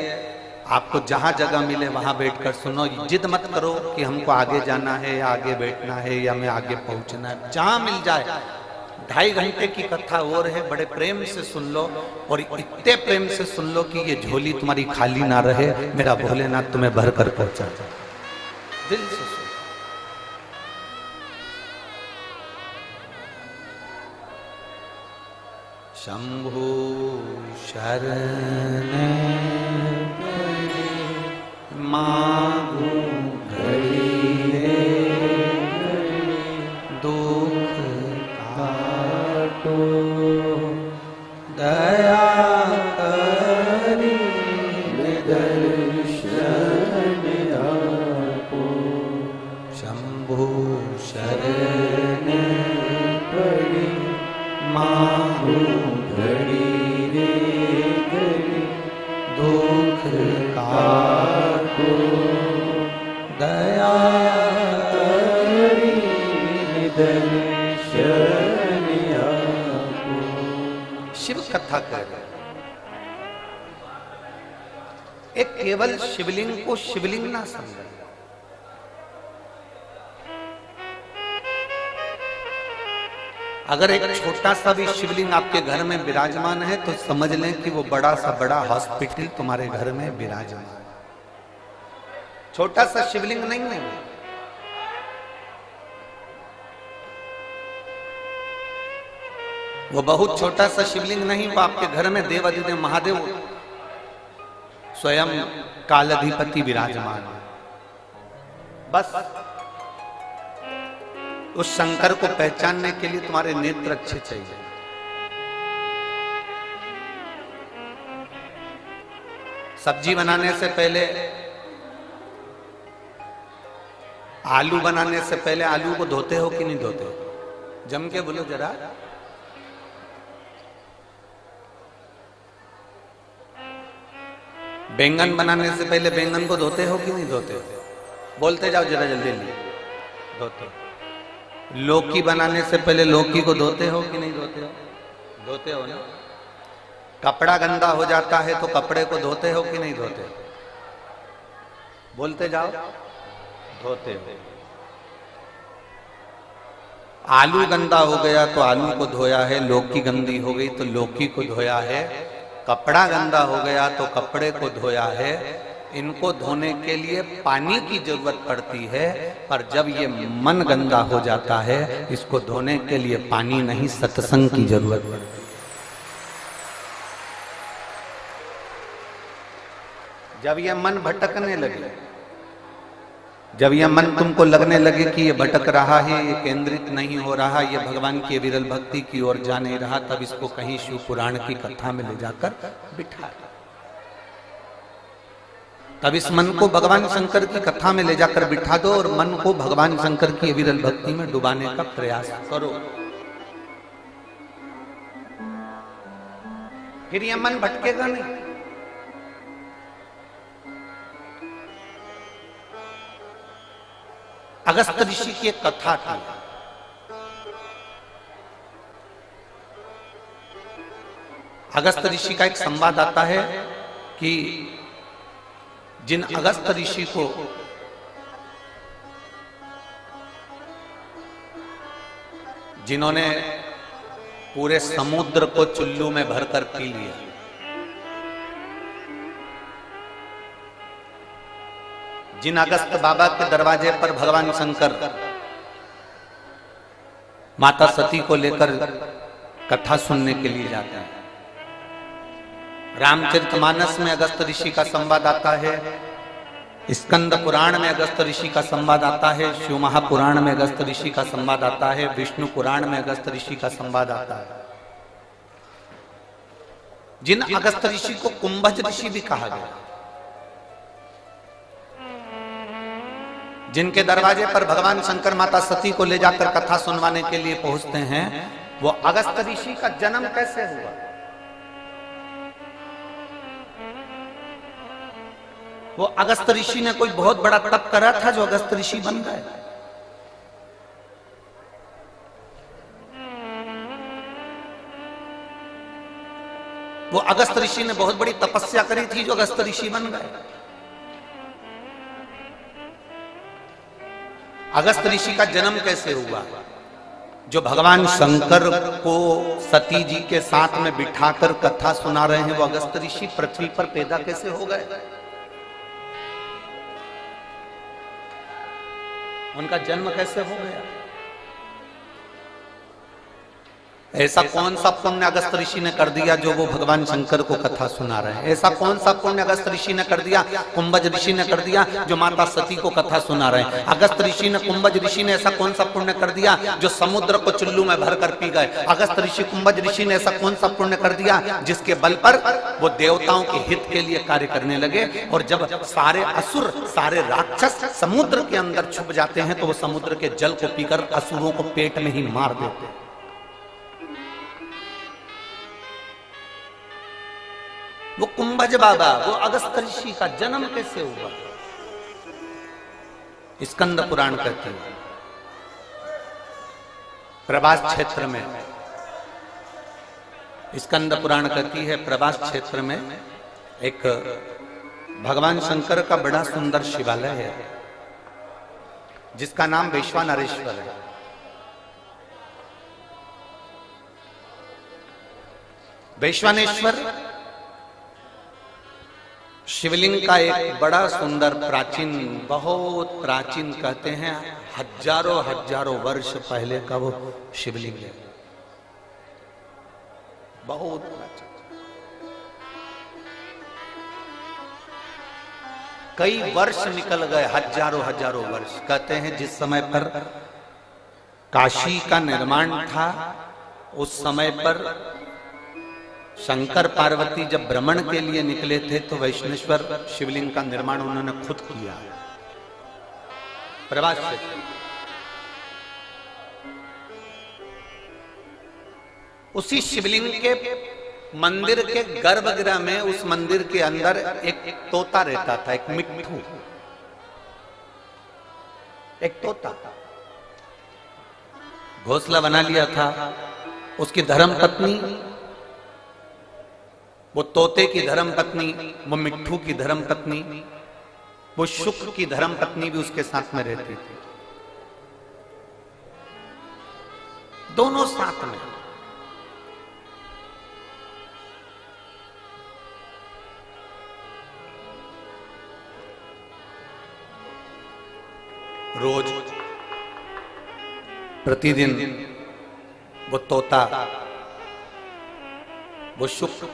आपको जहां जगह मिले वहां बैठकर सुनो। जिद मत करो कि हमको आगे जाना है या आगे बैठना है या हमें आगे पहुंचना है, जहां मिल जाए। 2.5 घंटे की कथा और है, बड़े प्रेम से सुन लो, और इतने प्रेम से सुन लो कि ये झोली तुम्हारी खाली ना रहे, मेरा भोलेनाथ तुम्हें भर कर पहुंचा जाए। दिल से सुनो। शंभु शरण मागू घड़ी दुख काटो, दया करी दर्शन आपो। शंभु शरण पड़ी मागू घड़ी रे घड़ी दुख काटो, दया करी दर्शन आपो। शिव कथा कर एक केवल शिवलिंग को शिवलिंग ना समझे। अगर एक छोटा सा भी शिवलिंग आपके घर में विराजमान है तो समझ लें कि वो बड़ा सा बड़ा हॉस्पिटल तुम्हारे घर में विराजमान है। छोटा सा शिवलिंग नहीं है, वो बहुत छोटा सा शिवलिंग नहीं, वो आपके घर में देवाधिदेव महादेव स्वयं कालाधिपति विराजमान है। बस उस शंकर को पहचानने के लिए तुम्हारे नेत्र अच्छे चाहिए। सब्जी बनाने से पहले, आलू बनाने से पहले आलू को धोते हो कि नहीं धोते हो? जम के बोलो जरा। बैंगन बनाने से पहले बैंगन को धोते हो कि नहीं धोते हो? बोलते जाओ जरा जल्दी जल्दी। धोते हो। लौकी बनाने से पहले लौकी को धोते हो कि नहीं धोते हो? धोते हो ना। कपड़ा गंदा हो जाता है तो कपड़े को धोते हो कि नहीं धोते? बोलते जाओ, धोते हो। आलू गंदा हो गया तो आलू को धोया है, लौकी गंदी हो गई तो लौकी को धोया है, कपड़ा गंदा हो गया तो कपड़े को धोया है। इनको धोने के लिए पानी की जरूरत पड़ती है, पर जब ये मन गंदा हो जाता है इसको धोने के लिए पानी नहीं, सत्संग की जरूरत पड़ती है। जब ये मन भटकने लगे, जब यह मन तुमको लगने लगे कि ये भटक रहा है, ये केंद्रित नहीं हो रहा, ये भगवान की विरल भक्ति की ओर जा नहीं रहा, तब इसको कहीं शिव पुराण की कथा में ले जाकर बिठा दो। तब इस मन को भगवान शंकर की कथा में ले जाकर बिठा दो और मन को भगवान शंकर की विरल भक्ति में डुबाने का प्रयास करो। फिर यह मन भटकेगा नहीं। अगस्त ऋषि की एक कथा थी। अगस्त ऋषि का एक संवाद आता है कि जिन अगस्त ऋषि को जिन्होंने पूरे समुद्र को चुल्लू में भरकर पी लिया, जिन अगस्त बाबा के दरवाजे पर भगवान शंकर माता सती को लेकर कथा सुनने के लिए जाते हैं। रामचरितमानस में अगस्त ऋषि का संवाद आता है, स्कंद पुराण में अगस्त ऋषि का संवाद आता है, शिव महापुराण में अगस्त ऋषि का संवाद आता है, विष्णु पुराण में अगस्त ऋषि का संवाद आता है। जिन अगस्त ऋषि को कुंभज ऋषि भी कहा गया, जिनके दरवाजे पर भगवान शंकर माता सती को ले जाकर कथा सुनवाने के लिए पहुंचते हैं, वो अगस्त ऋषि का जन्म कैसे हुआ? वो अगस्त ऋषि ने कोई बहुत बड़ा तप करा था जो अगस्त ऋषि बन गए? वो अगस्त ऋषि ने बहुत बड़ी तपस्या करी थी जो अगस्त ऋषि बन गए? अगस्त ऋषि का जन्म कैसे हुआ? जो भगवान शंकर को सती जी के साथ में बिठाकर कथा सुना रहे हैं, वो अगस्त ऋषि पृथ्वी पर पैदा कैसे हो गए? उनका जन्म कैसे हो गया? ऐसा कौन सा पुण्य अगस्त ऋषि ने कर दिया जो वो भगवान शंकर को कथा सुना रहे हैं? ऐसा कौन सा पुण्य अगस्त ऋषि ने कर दिया, कुंभज ऋषि ने कर दिया जो माता सती को कथा सुना रहे हैं? अगस्त ऋषि ने, कुंभज ऋषि ने ऐसा कौन सा पुण्य कर दिया जो समुद्र को चुल्लू में भरकर पी गए? अगस्त ऋषि, कुंभज ऋषि ने ऐसा कौन सा पुण्य कर दिया जिसके बल पर वो देवताओं के हित के लिए कार्य करने लगे? और जब सारे असुर, सारे राक्षस समुद्र के अंदर छुप जाते हैं तो वो समुद्र के जल को पीकर असुरों को पेट में ही मार देते हैं। वो कुंभज बाबा, वो अगस्त ऋषि का जन्म कैसे हुआ? स्कंद पुराण कहते हैं प्रभास क्षेत्र में, स्कंद पुराण कहती है प्रभास क्षेत्र में एक भगवान शंकर का बड़ा सुंदर शिवालय है जिसका नाम वैश्वानरेश्वर है। वैश्वानेश्वर शिवलिंग का एक बड़ा सुंदर प्राचीन, बहुत प्राचीन कहते हैं, हजारों हजारों वर्ष पहले का वो शिवलिंग है, बहुत प्राचीन। कई वर्ष निकल गए, हजारों हजारों वर्ष। कहते हैं जिस समय पर काशी का निर्माण था उस समय पर शंकर पार्वती जब भ्रमण के लिए निकले थे तो वैष्णेश्वर शिवलिंग का निर्माण उन्होंने खुद किया प्रभास से। उसी शिवलिंग के मंदिर के गर्भगृह में, उस मंदिर के अंदर एक तोता रहता था, एक मिट्ठू, एक तोता घोंसला बना लिया था। उसकी धर्म पत्नी वो तोते की धर्म पत्नी, वो मिट्ठू की धर्म पत्नी, वो शुक्र की धर्म पत्नी भी उसके साथ में रहती थी। दोनों साथ में। रोज प्रतिदिन वो तोता, वो शुक्र,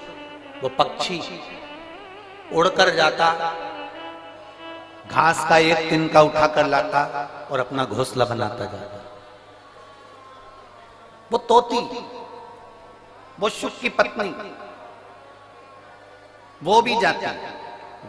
वो पक्षी उड़कर जाता, घास का एक तिनका उठाकर लाता और अपना घोंसला बनाता जाता। वो तोती, वो शुक्र की पत्नी, वो भी जाती,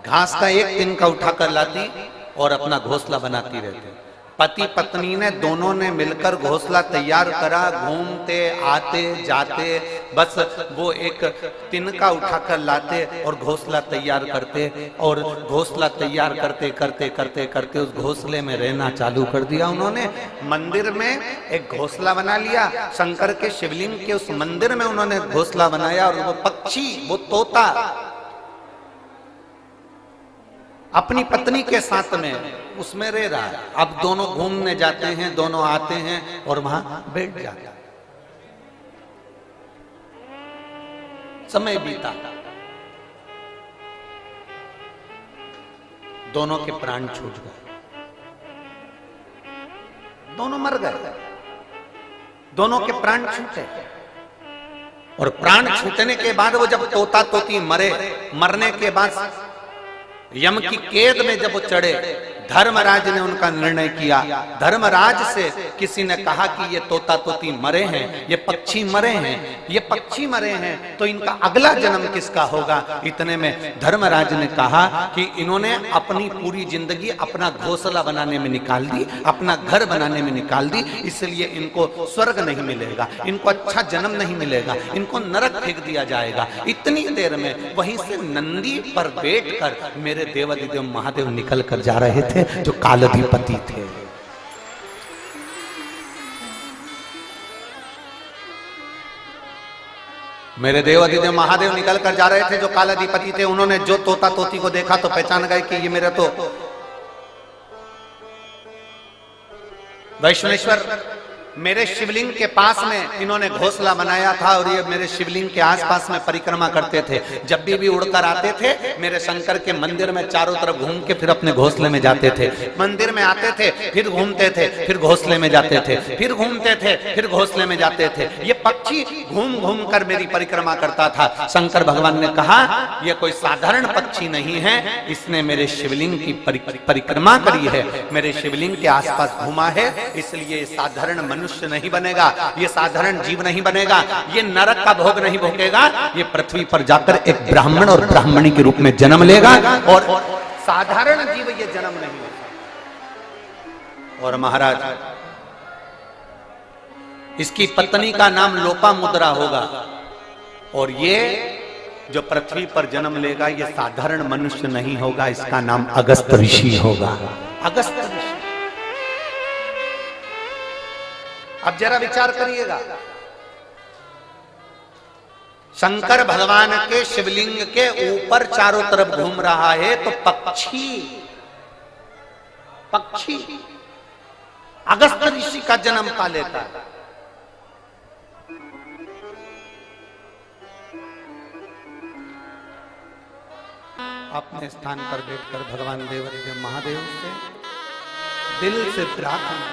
घास का एक तिनका उठाकर लाती और अपना घोंसला बनाती रहती। पति पत्नी ने दोनों ने मिलकर घोंसला तैयार करा, घूमते आते जाते, बस वो एक तिनका उठाकर लाते और घोंसला तैयार करते, और घोंसला तैयार करते करते करते करते उस घोंसले में रहना चालू कर दिया उन्होंने। मंदिर में एक घोंसला बना लिया, शंकर के शिवलिंग के उस मंदिर में उन्होंने घोंसला बनाया, और वो पक्षी, वो तोता अपनी पत्नी के साथ में उसमें रह रहा है। अब दोनों घूमने जाते हैं, दोनों आते हैं और वहां बैठ जाते हैं। समय बीता, दोनों के प्राण छूट गए, दोनों मर गए, दोनों के प्राण छूटे। और प्राण छूटने के बाद वो जब तोता तोती मरे, मरने के बाद यम की कैद में जब वो चढ़े, धर्मराज ने उनका निर्णय किया। धर्मराज से किसी ने कहा कि ये तोता तोती मरे हैं, ये पक्षी मरे हैं, ये पक्षी मरे हैं, तो इनका अगला जन्म किसका होगा। इतने में धर्मराज ने कहा कि इन्होंने अपनी पूरी जिंदगी अपना घोंसला बनाने में निकाल दी, अपना घर बनाने में निकाल दी, इसलिए इनको स्वर्ग नहीं मिलेगा, इनको अच्छा जन्म नहीं मिलेगा, इनको नरक फेंक दिया जाएगा। इतनी देर में वहीं से नंदी पर बैठकर मेरे देवाधिदेव महादेव निकल कर जा रहे थे, जो कालाधिपति थे। मेरे देवाधिदेव महादेव निकल कर जा रहे थे, जो कालाधिपति थे। उन्होंने जो तोता तोती को देखा तो पहचान गए कि ये मेरे तो वैष्णवेश्वर, मेरे शिवलिंग के पास में इन्होंने घोंसला बनाया था, और ये मेरे शिवलिंग के आसपास में परिक्रमा करते थे। जब भी उड़कर आते थे, मेरे शंकर के मंदिर में चारों तरफ घूम के फिर अपने घोंसले में जाते थे। मंदिर में आते थे, फिर घूमते थे, फिर घोंसले में जाते थे, फिर घूमते थे, फिर घोंसले में जाते थे। ये पक्षी घूम घूम कर मेरी परिक्रमा करता था। शंकर भगवान ने कहा, यह कोई साधारण पक्षी नहीं है, इसने मेरे शिवलिंग की परिक्रमा करी है, मेरे शिवलिंग के आसपास घूमा है, इसलिए साधारण मनुष्य नहीं बनेगा, ये साधारण जीव नहीं बनेगा, ये नरक का भोग नहीं भोगेगा, ये पृथ्वी पर जाकर एक ब्राह्मण और ब्राह्मणी के रूप में जन्म लेगा, और साधारण जीव ये जन्म नहीं होगा। और महाराज, इसकी पत्नी का नाम लोपामुद्रा होगा, और ये जो पृथ्वी पर जन्म लेगा, ये साधारण मनुष्य नहीं होगा, इसका नाम अगस्त ऋषि होगा। अगस्त ऋषि। अब जरा विचार करिएगा, शंकर भगवान के शिवलिंग के ऊपर चारों तरफ घूम रहा है, तो पक्षी अगस्त ऋषि का जन्म पा लेता है। अपने स्थान पर बैठकर भगवान देवाधिदेव महादेव से दिल से प्रार्थना,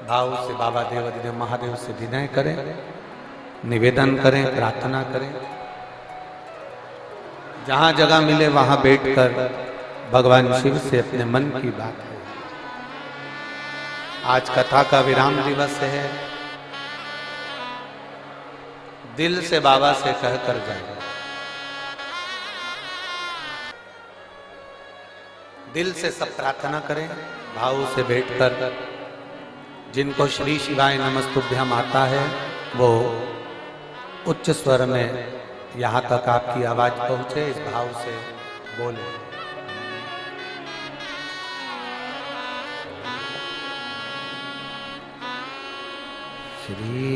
भाव से बाबा देवाधिदेव महादेव से विनय करें, निवेदन करें, प्रार्थना करें। जहां जगह मिले वहां बैठकर भगवान शिव से अपने मन की बात है। आज कथा का विराम दिवस है, दिल से बाबा से कहकर जाए, दिल से सब प्रार्थना करें, भाव से बैठकर। जिनको श्री शिवाय नमस्तुभ्यम आता है, वो उच्च स्वर में यहां तक आपकी आवाज पहुंचे, इस भाव से बोले। श्री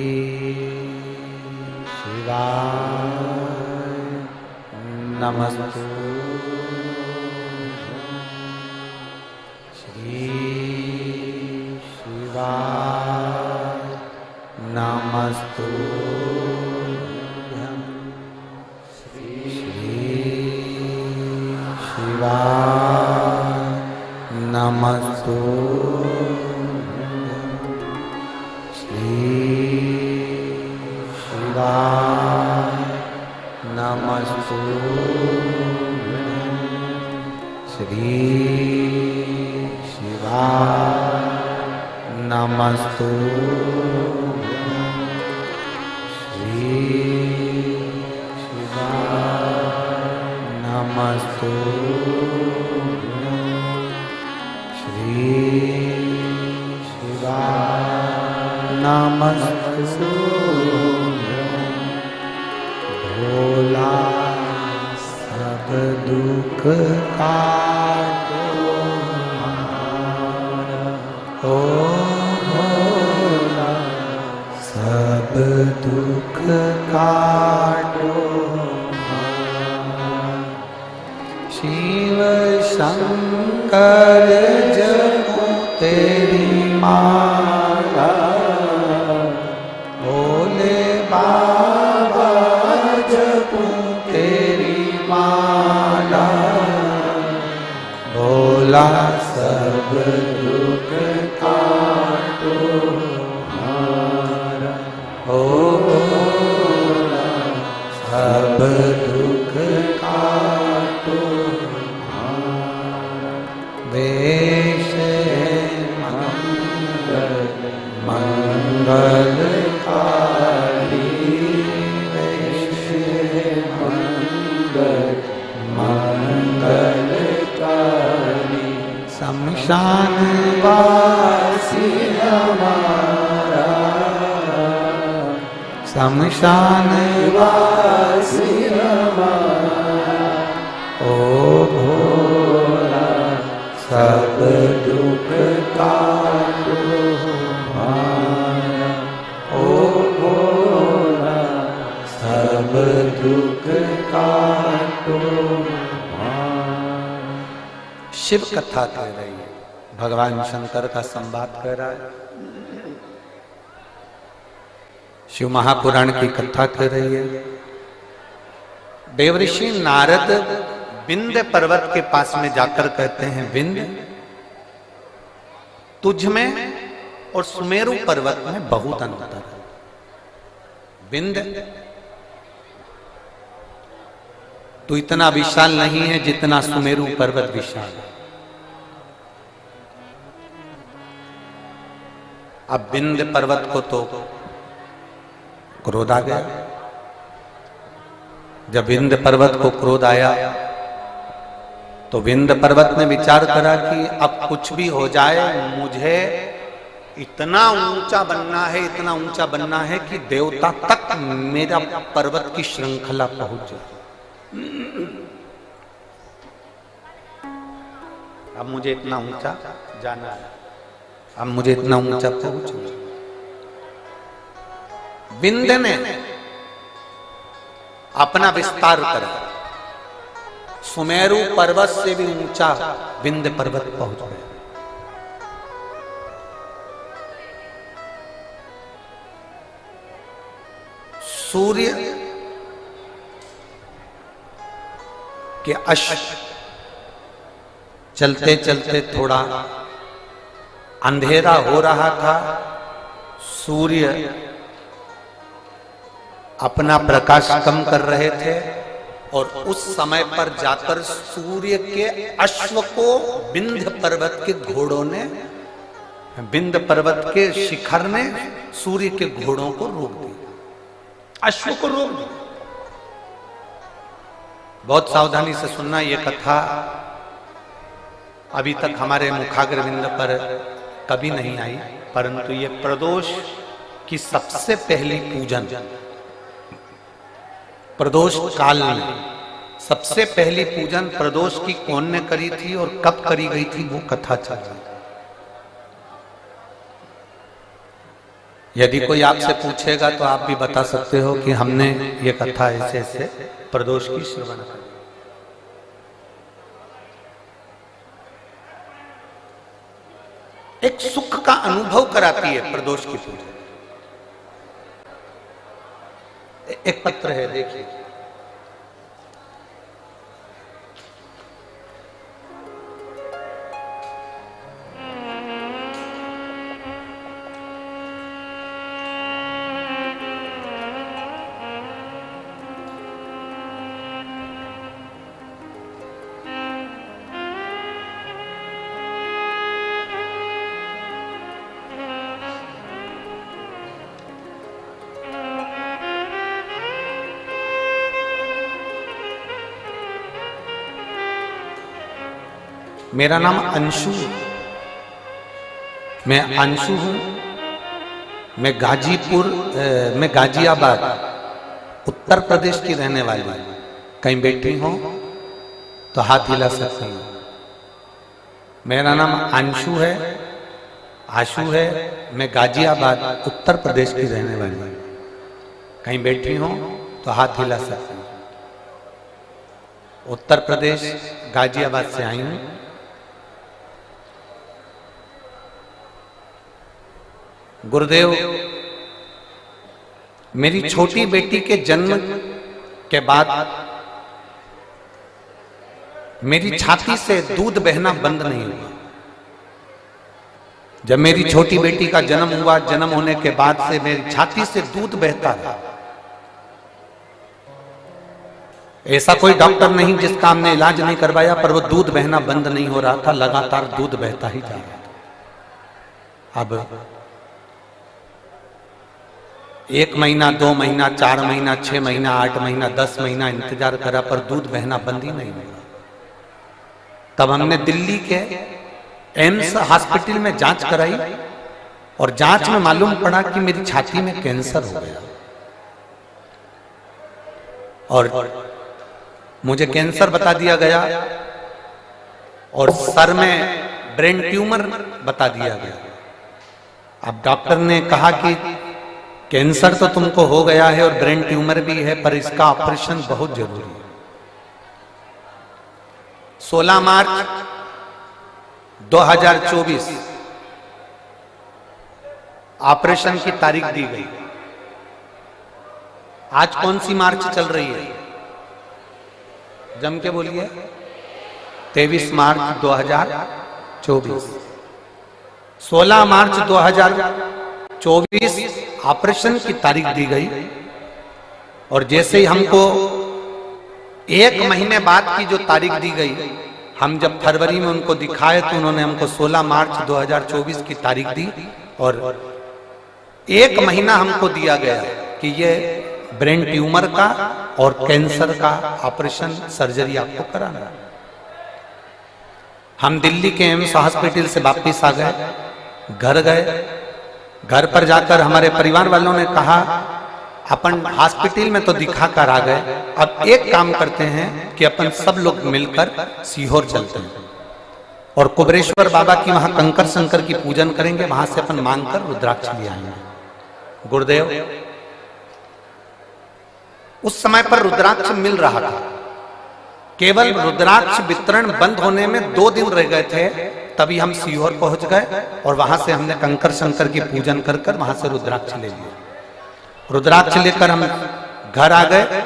नमस्तु श्री शिवाय नमस्तु श्री शिवाय नमस्तु श्री शिवाय नमस्तु श्री शिवाय नमस्तु श्री शिवाय नमस्तु श्री शिवाय नमस्तु भोला सब दुख काटो ओ भोला सब दुख काटो शिव शंकर जपो तेरी माला भोले बाबा जपो तेरी माला भोला सब दुख काटो हमारा ओ भोला सब दुख काटो हमारा वेश मंगल मंगलकारी वेश मंगल मंगलकारी शमशान वासी हमारा शमशान वासी हमारा ओ भोला सब दुख काटो हमारा ओ भोला सब दुख काटो हमारा। शिव कथा कह रही है, भगवान शंकर का संवाद कर रहा है, शिव महापुराण की कथा कर रही है। देवऋषि नारद विंध्य पर्वत के पास में जाकर कहते हैं, विंध्य तुझ में और सुमेरु पर्वत में बहुत अंतर है। विंध्य तू इतना विशाल नहीं है जितना सुमेरु पर्वत विशाल है। अब विंध्य पर्वत को तो क्रोध आ गया। जब विंध्य पर्वत को क्रोध आया तो विंध्य पर्वत ने विचार करा कि अब कुछ भी हो जाए, मुझे इतना ऊंचा बनना है, इतना ऊंचा बनना है कि देवता तक मेरा पर्वत की श्रृंखला पहुंच जाए। अब मुझे इतना ऊंचा जाना है, अब मुझे इतना ऊंचा पहुंचना। विंध्य ने अपना विस्तार करा, सुमेरु पर्वत से भी ऊंचा विंध्य पर्वत पहुंच गया। सूर्य के अश्व चलते चलते थोड़ा अंधेरा हो रहा था। सूर्य अपना प्रकाश कम कर रहे थे और उस समय पर जाकर सूर्य के अश्व को विंध्य पर्वत के घोड़ों ने, विंध्य पर्वत के शिखर ने सूर्य के घोड़ों को रोक दिया, अश्व को रोक दिया। बहुत सावधानी से सुनना, ये कथा अभी तक हमारे मुखाग्रविंद पर कभी नहीं आई, परंतु ये प्रदोष की सबसे पहली पूजन, प्रदोष काल में सबसे पहली पूजन प्रदोष की कौन ने करी थी और कब करी गई थी, वो कथा चल रही। यदि कोई आपसे पूछेगा तो आप भी बता सकते हो कि हमने ये कथा ऐसे ऐसे प्रदोष की श्रवण की। एक सुख का अनुभव कराती है प्रदोष की पूजा। एक पत्र है, देखिए। मेरा नाम अंशु, मैं अंशु हूं। मैं गाजियाबाद उत्तर प्रदेश की रहने वाली हूं। कहीं बैठी हो तो हाथ हिला सकती हूं। मेरा नाम अंशु है, आशु है। मैं गाजियाबाद उत्तर प्रदेश की रहने वाली हूं। कहीं बैठी हो तो हाथ हिला सकती हूं। उत्तर प्रदेश गाजियाबाद से आई हूं। गुरुदेव, मेरी छोटी बेटी के जन्म के बाद मेरी छाती से दूध बहना बंद नहीं हुआ। जब मेरी छोटी बेटी का जन्म हुआ, जन्म होने के बाद से मेरी छाती से दूध बहता रहा। ऐसा कोई डॉक्टर नहीं जिसका हमने इलाज नहीं करवाया, पर वो दूध बहना बंद नहीं हो रहा था, लगातार दूध बहता ही जा रहा था। अब 1 महीना, 2 महीना, 4 महीना, 6 महीना, 8 महीना, 10 महीना इंतजार करा, पर दूध बहना बंद ही नहीं हुआ। तब हमने दिल्ली के एम्स हॉस्पिटल में जांच कराई और जांच में मालूम पड़ा कि मेरी छाती में कैंसर हो गया और मुझे कैंसर बता दिया गया और सर में ब्रेन ट्यूमर बता दिया गया। अब डॉक्टर ने कहा कि कैंसर तो तुमको हो गया है और ब्रेन ट्यूमर भी है, पर इसका ऑपरेशन बहुत जरूरी है। 16 मार्च 2024 ऑपरेशन की तारीख दी गई। आज कौन सी मार्च चल रही है? जम के बोलिए। 23 मार्च 2024। 16 मार्च 2024 ऑपरेशन की तारीख दी गई और जैसे ही हमको 1 महीने बाद की जो तारीख दी गई, हम जब फरवरी में उनको दिखाए तो उन्होंने हमको 16 मार्च 2024 की तारीख दी और 1 महीना हमको दिया गया कि ये ब्रेन ट्यूमर का और कैंसर का ऑपरेशन सर्जरी आपको कराना है। हम दिल्ली के एम्स हॉस्पिटल से वापिस आ गए, घर गए। घर पर जाकर हमारे परिवार वालों ने कहा, अपन हॉस्पिटल में तो दिखा कर आ गए, अब एक काम करते हैं कि अपन सब लोग मिलकर सीहोर चलते हैं और कुबरेश्वर बाबा की वहां कंकर शंकर की पूजन करेंगे, वहां से अपन मांगकर रुद्राक्ष ले आएंगे। गुरुदेव, उस समय पर रुद्राक्ष मिल रहा था। केवल रुद्राक्ष वितरण बंद होने में 2 दिन रह गए थे, तभी हम सीहोर पहुंच गए और वहां से हमने कंकर शंकर की पूजन कर कर वहां से रुद्राक्ष ले लिया। रुद्राक्ष लेकर हम घर आ गए।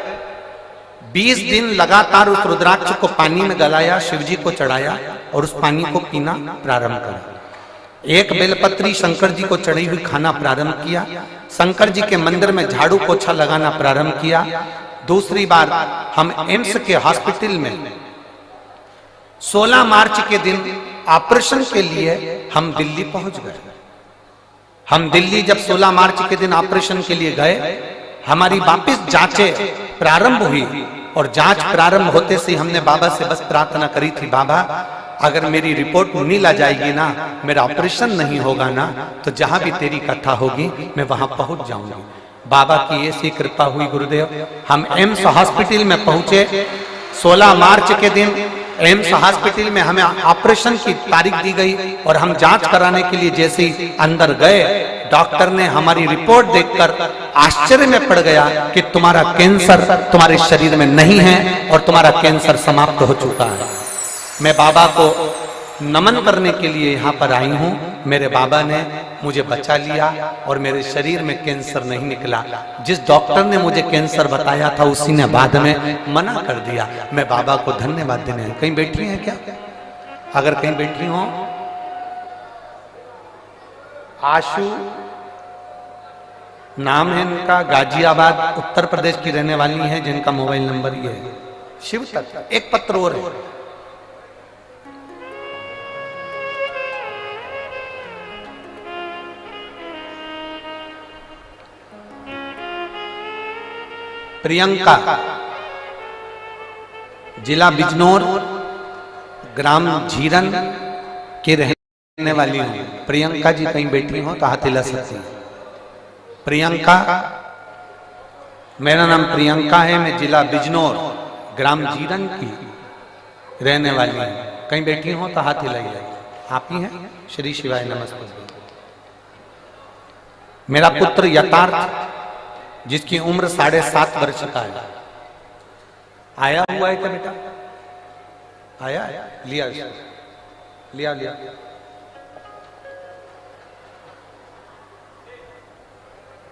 20 दिन लगातार उस रुद्राक्ष को पानी में गलाया, शिवजी को चढ़ाया और उस पानी को पीना प्रारंभ करा। एक बेलपत्री शंकर जी को चढ़ी हुई खाना प्रारंभ किया। शंकर जी के मंदिर में झाड़ू पोछा लगाना प्रारंभ किया। दूसरी बार हम एम्स के हॉस्पिटल में 16 मार्च के दिन ऑपरेशन के लिए हम दिल्ली पहुंच गए। हम दिल्ली जब 16 मार्च के दिन ऑपरेशन के लिए गए, हमारी वापिस जांचें प्रारंभ हुई और जांच प्रारंभ होते से हमने बाबा से बस प्रार्थना करी थी, बाबा अगर मेरी रिपोर्ट नील आ जाएगी ना, मेरा ऑपरेशन नहीं होगा ना, तो जहां भी तेरी कथा होगी मैं वहां पहुंच जाऊंगी। बाबा की ऐसी कृपा हुई गुरुदेव। हम एम्स हॉस्पिटल में पहुंचे 16 मार्च के दिन। एम्स हॉस्पिटल में हमें ऑपरेशन की तारीख दी गई और हम जांच कराने के लिए जैसे ही अंदर गए, डॉक्टर ने हमारी रिपोर्ट देखकर आश्चर्य में पड़ गया कि तुम्हारा कैंसर तुम्हारे शरीर में नहीं है और तुम्हारा कैंसर समाप्त हो चुका है। मैं बाबा को नमन करने के लिए यहाँ पर आई हूँ। मेरे बाबा ने मुझे बचा लिया और मेरे शरीर में कैंसर नहीं निकला। जिस डॉक्टर ने मुझे कैंसर बताया था उसी ने बाद में मना कर दिया। मैं बाबा को धन्यवाद देने। कहीं बैठी हैं क्या? अगर कहीं बैठी हो, आशु नाम है इनका, गाजियाबाद उत्तर प्रदेश की रहने वाली हैं, जिनका मोबाइल नंबर ये है। शिव तत्व। एक पत्र और है। प्रियंका, जिला बिजनौर, ग्राम झीरन के रहने वाली हूं। प्रियंका जी कहीं बैठी हो तो हाथ हिला सकती हैं। प्रियंका, मेरा नाम प्रियंका है, मैं जिला बिजनौर, ग्राम झीरन की रहने वाली हूं। कहीं बैठी हो तो हाथ हिलाइए। आप ही हैं? श्री शिवाय नमस्ते। मेरा पुत्र यथार्थ, जिसकी उम्र 7.5 वर्ष का है, आया हुआ है क्या बेटा? आया? लिया लिया लिया।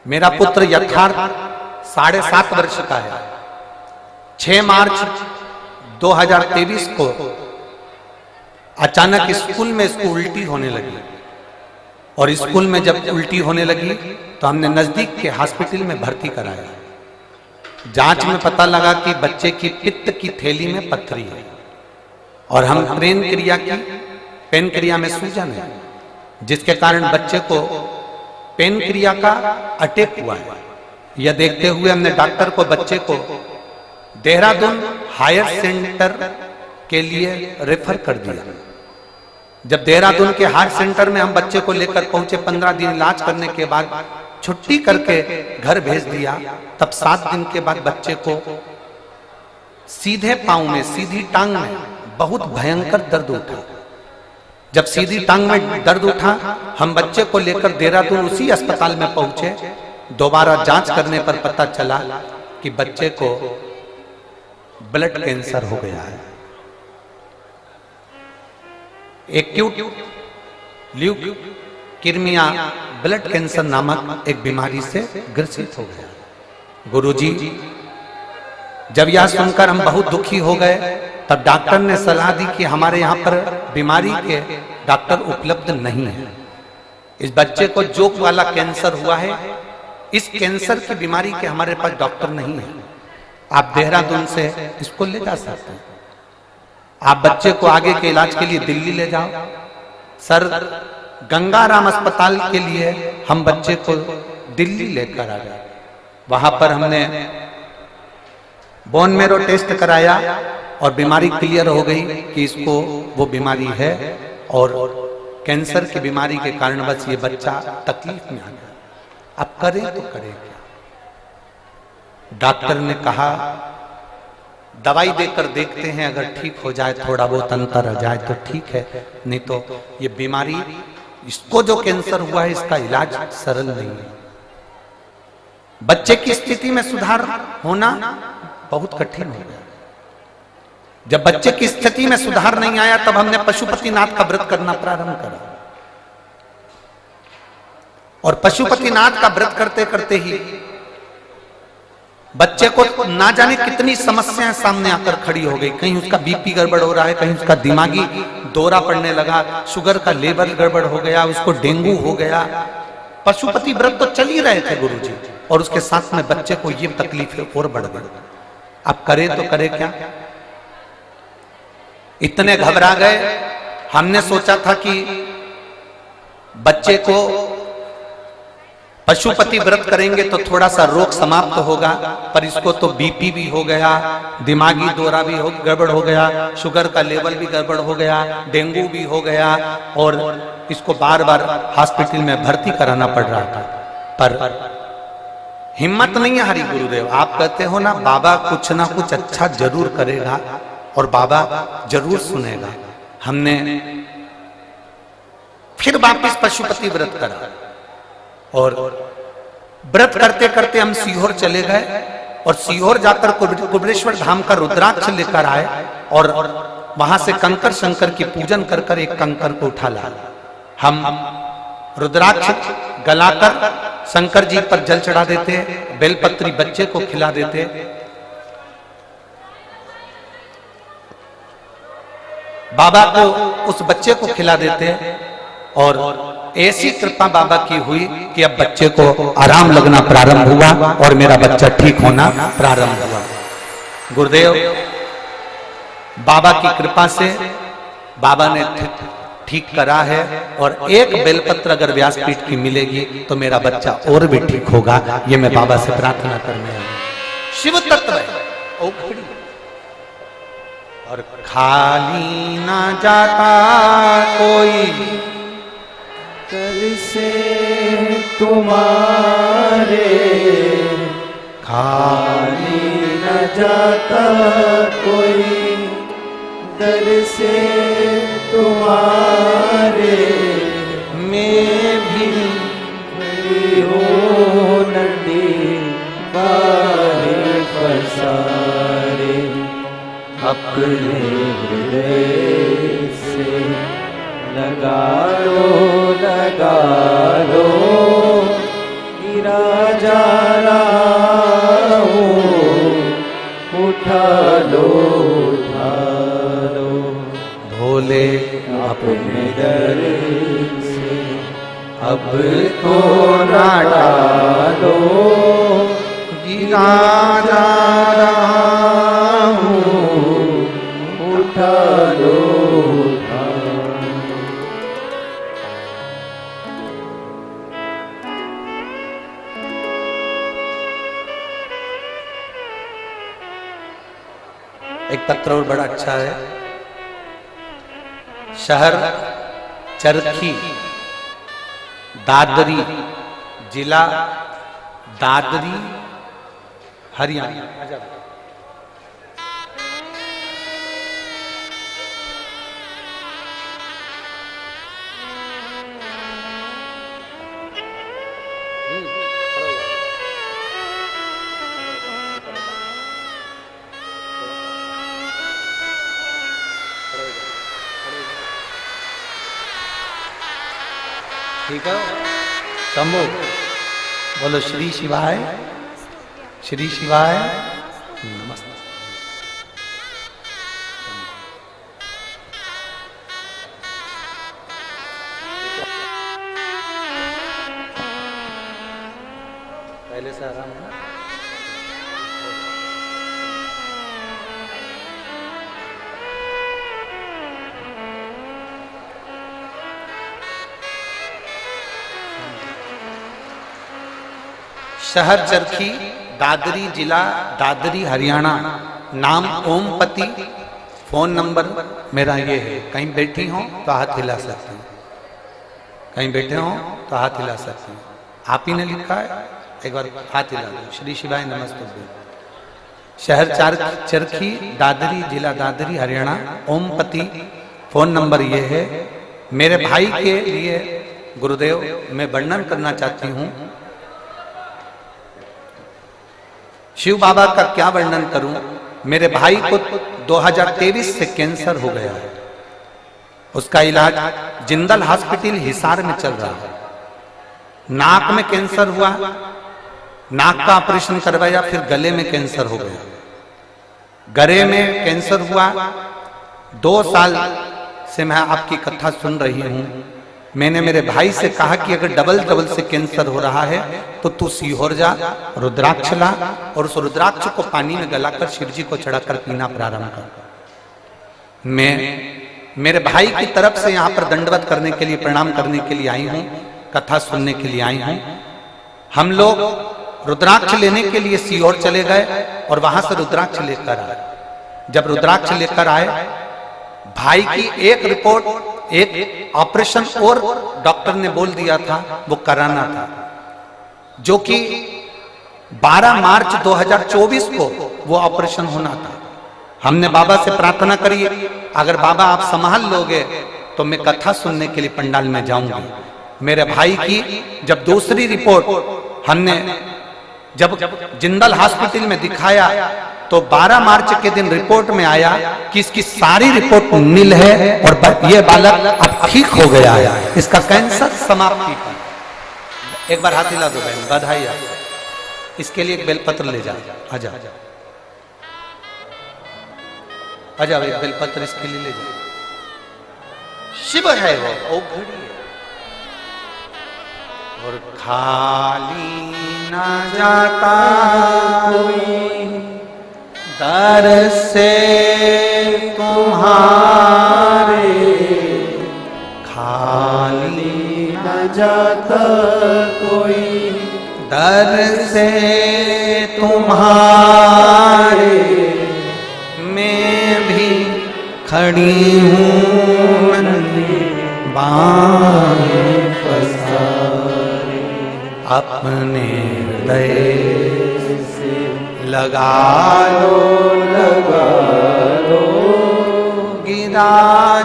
मेरा पुत्र यथार्थ 7.5 वर्ष का है। 6 मार्च 2023 को अचानक स्कूल में इसको उल्टी होने लगी और स्कूल में जब उल्टी होने लगी तो हमने नजदीक के हॉस्पिटल में भर्ती कराया। जांच में पता लगा कि बच्चे की पित्त की थैली में पथरी है और हम पेन क्रिया में सूजन है, जिसके कारण बच्चे को पेन क्रिया का अटैक हुआ है। यह देखते हुए हमने डॉक्टर को बच्चे को देहरादून हायर सेंटर के लिए रेफर कर दिया। जब देहरादून के हार्ट सेंटर में हम बच्चे को लेकर पहुंचे, 15 दिन इलाज करने के बाद छुट्टी करके घर भेज दिया। तब 7 दिन के बाद बच्चे को सीधे पांव में, सीधी टांग में बहुत भयंकर दर्द उठा। जब सीधी टांग में दर्द उठा, हम बच्चे को लेकर देहरादून उसी अस्पताल में पहुंचे। दोबारा जांच करने पर पता चला कि बच्चे को ब्लड कैंसर हो गया है। एक्यूट ल्यूकेमिया ब्लड कैंसर नामक एक बीमारी से ग्रसित हो गया। गुरुजी, जब यह सुनकर हम बहुत दुखी हो गए, तब डॉक्टर ने सलाह दी कि हमारे यहाँ पर बीमारी के डॉक्टर उपलब्ध नहीं है। इस बच्चे को जोक वाला कैंसर हुआ है, इस कैंसर की बीमारी के हमारे पास डॉक्टर नहीं है। आप देहरादून से इसको ले जा सकते हैं। आप बच्चे को आगे के इलाज के लिए दिल्ली ले जाओ। सर, गंगाराम अस्पताल के लिए हम बच्चे को दिल्ली लेकर आ गए। वहां पर हमने बोन मैरो टेस्ट कराया और बीमारी क्लियर हो गई कि इसको वो बीमारी है और कैंसर की बीमारी के कारण बस ये बच्चा तकलीफ में आ गया। अब करें तो करें क्या? डॉक्टर ने कहा दवाई देकर देखते हैं, अगर ठीक हो जाए, थोड़ा बहुत अंतर आ जाए तो ठीक है, नहीं तो ये बीमारी, इसको जो कैंसर हुआ है इसका इलाज सरल नहीं है। बच्चे की स्थिति में सुधार होना बहुत कठिन हो गया। जब बच्चे की स्थिति में सुधार नहीं आया, तब हमने पशुपतिनाथ का व्रत करना प्रारंभ करा और पशुपतिनाथ का व्रत करते करते ही बच्चे को ना जाने कितनी समस्याएं सामने आकर खड़ी हो गई। कहीं उसका बीपी गड़बड़ हो रहा है, कहीं उसका दिमागी दौरा पड़ने लगा, शुगर का लेवल गड़बड़ हो गया, उसको डेंगू हो गया। पशुपति व्रत तो चल ही रहे थे गुरुजी, और उसके साथ में बच्चे को ये तकलीफें और बढ़ गई। अब करे तो करे क्या? इतने घबरा गए। हमने सोचा था कि बच्चे को पशुपति व्रत करेंगे तो थोड़ा सा रोग समाप्त होगा, पर इसको तो बीपी भी हो गया, दिमागी दौरा भी गड़बड़ हो गया, शुगर का लेवल भी गड़बड़ हो गया, डेंगू भी हो गया और इसको बार बार हॉस्पिटल में भर्ती कराना पड़ रहा था। पर हिम्मत नहीं है हरि गुरुदेव। आप कहते हो ना, बाबा कुछ ना कुछ अच्छा जरूर करेगा और बाबा जरूर सुनेगा। हमने फिर वापिस पशुपति व्रत करा और व्रत करते करते हम सीहोर चले गए और सीहोर जाकर कुबरेश्वर धाम का रुद्राक्ष लेकर आए और वहां से कंकर शंकर की पूजन कर कर एक कंकर को उठा लाए। हम रुद्राक्ष गलाकर शंकर जी पर जल चढ़ा देते, बेलपत्री बच्चे को खिला देते। बाबा को उस बच्चे को खिला देते और ऐसी कृपा बाबा की हुई कि अब बच्चे को आराम लगना प्रारंभ हुआ और मेरा बच्चा ठीक होना प्रारंभ हुआ। गुरुदेव बाबा की कृपा से बाबा ने ठीक करा है और एक बेलपत्र अगर व्यासपीठ की मिलेगी तो मेरा बच्चा और भी ठीक होगा। ये मैं बाबा से प्रार्थना करने आया। शिव तत्व है और खाली ना जाता कोई कर से तुम्हारे, खाली न जाता कोई दर से तुम्हारे। मैं भी खड़ी हो नदी बाहे पसारे, अपने हृदय से लगा लो गिरा जा रहा हूँ, उठा लो भोले अपने दर से अब तो ना डालो, गिरा जा रहा हूँ, उठा लो। एक पत्र और बड़ा अच्छा है। शहर चरखी, दादरी, जिला दादरी, हरियाणा। ठीक है, शंभो बोलो श्री शिवाय, श्री शिवाय नमस्ते। पहले से आराम है। शहर चरखी, दादरी, जिला दादरी, हरियाणा। नाम ओमपति। फोन नंबर मेरा ये है। कहीं बैठी हो तो हाथ हिला सकते हैं, कहीं बैठे हो तो हाथ हिला सकते हैं। आप ही ने लिखा है, एक बार हाथ हिला दो। श्री शिवाय नमस्ते। शहर चरखी, दादरी, जिला दादरी, हरियाणा। ओमपति। फोन नंबर ये है। मेरे भाई के लिए गुरुदेव मैं वर्णन करना चाहती हूँ। शिव बाबा का क्या वर्णन करूं। मेरे भाई को 2023 से कैंसर हो गया है। उसका इलाज जिंदल हॉस्पिटल हिसार में चल रहा है। नाक में कैंसर हुआ, नाक का ऑपरेशन करवाया, फिर गले में कैंसर हो गया। गले में कैंसर हुआ। 2 साल से मैं आपकी कथा सुन रही हूं। मैंने मेरे भाई से कहा कि अगर डबल से कैंसर हो रहा है तो तू सीहोर जा, रुद्राक्ष ला और उस रुद्राक्ष को पानी में गलाकर शिव जी को चढ़ाकर पीना प्रारंभ कर। मैं मेरे भाई की तरफ से यहाँ पर दंडवत करने के लिए, प्रणाम करने के लिए आई हूँ, कथा सुनने के लिए आई हूँ। हम लोग रुद्राक्ष लेने के लिए सीहोर चले गए और वहां से रुद्राक्ष लेकर आए। जब रुद्राक्ष लेकर आए, भाई की एक रिपोर्ट, एक ऑपरेशन और डॉक्टर ने बोल दिया था वो कराना था, जो कि 12 मार्च 2024 को वो ऑपरेशन होना था। हमने बाबा से प्रार्थना करी, अगर बाबा आप संभाल लोगे तो मैं कथा सुनने के लिए पंडाल में जाऊंगी। मेरे भाई की जब दूसरी रिपोर्ट हमने जब जिंदल हॉस्पिटल में दिखाया तो 12 मार्च के दिन रिपोर्ट में आया कि इसकी सारी रिपोर्ट नील है और ये बालक अब ठीक हो गया है, इसका कैंसर समाप्ति का। एक बार हाथ हिला दो बहन, बधाई आपको। इसके लिए एक बेलपत्र ले जाओ, आजा आजा, एक बेलपत्र इसके लिए ले जाओ। शिव है वो औघड़ी है और खाली ना जाता कोई दर से तुम्हारे, खाली न जाता कोई दर से तुम्हारे, मैं भी खड़ी हूँ बाहें पसारे, अपने हृदय से लगा लो, गिरा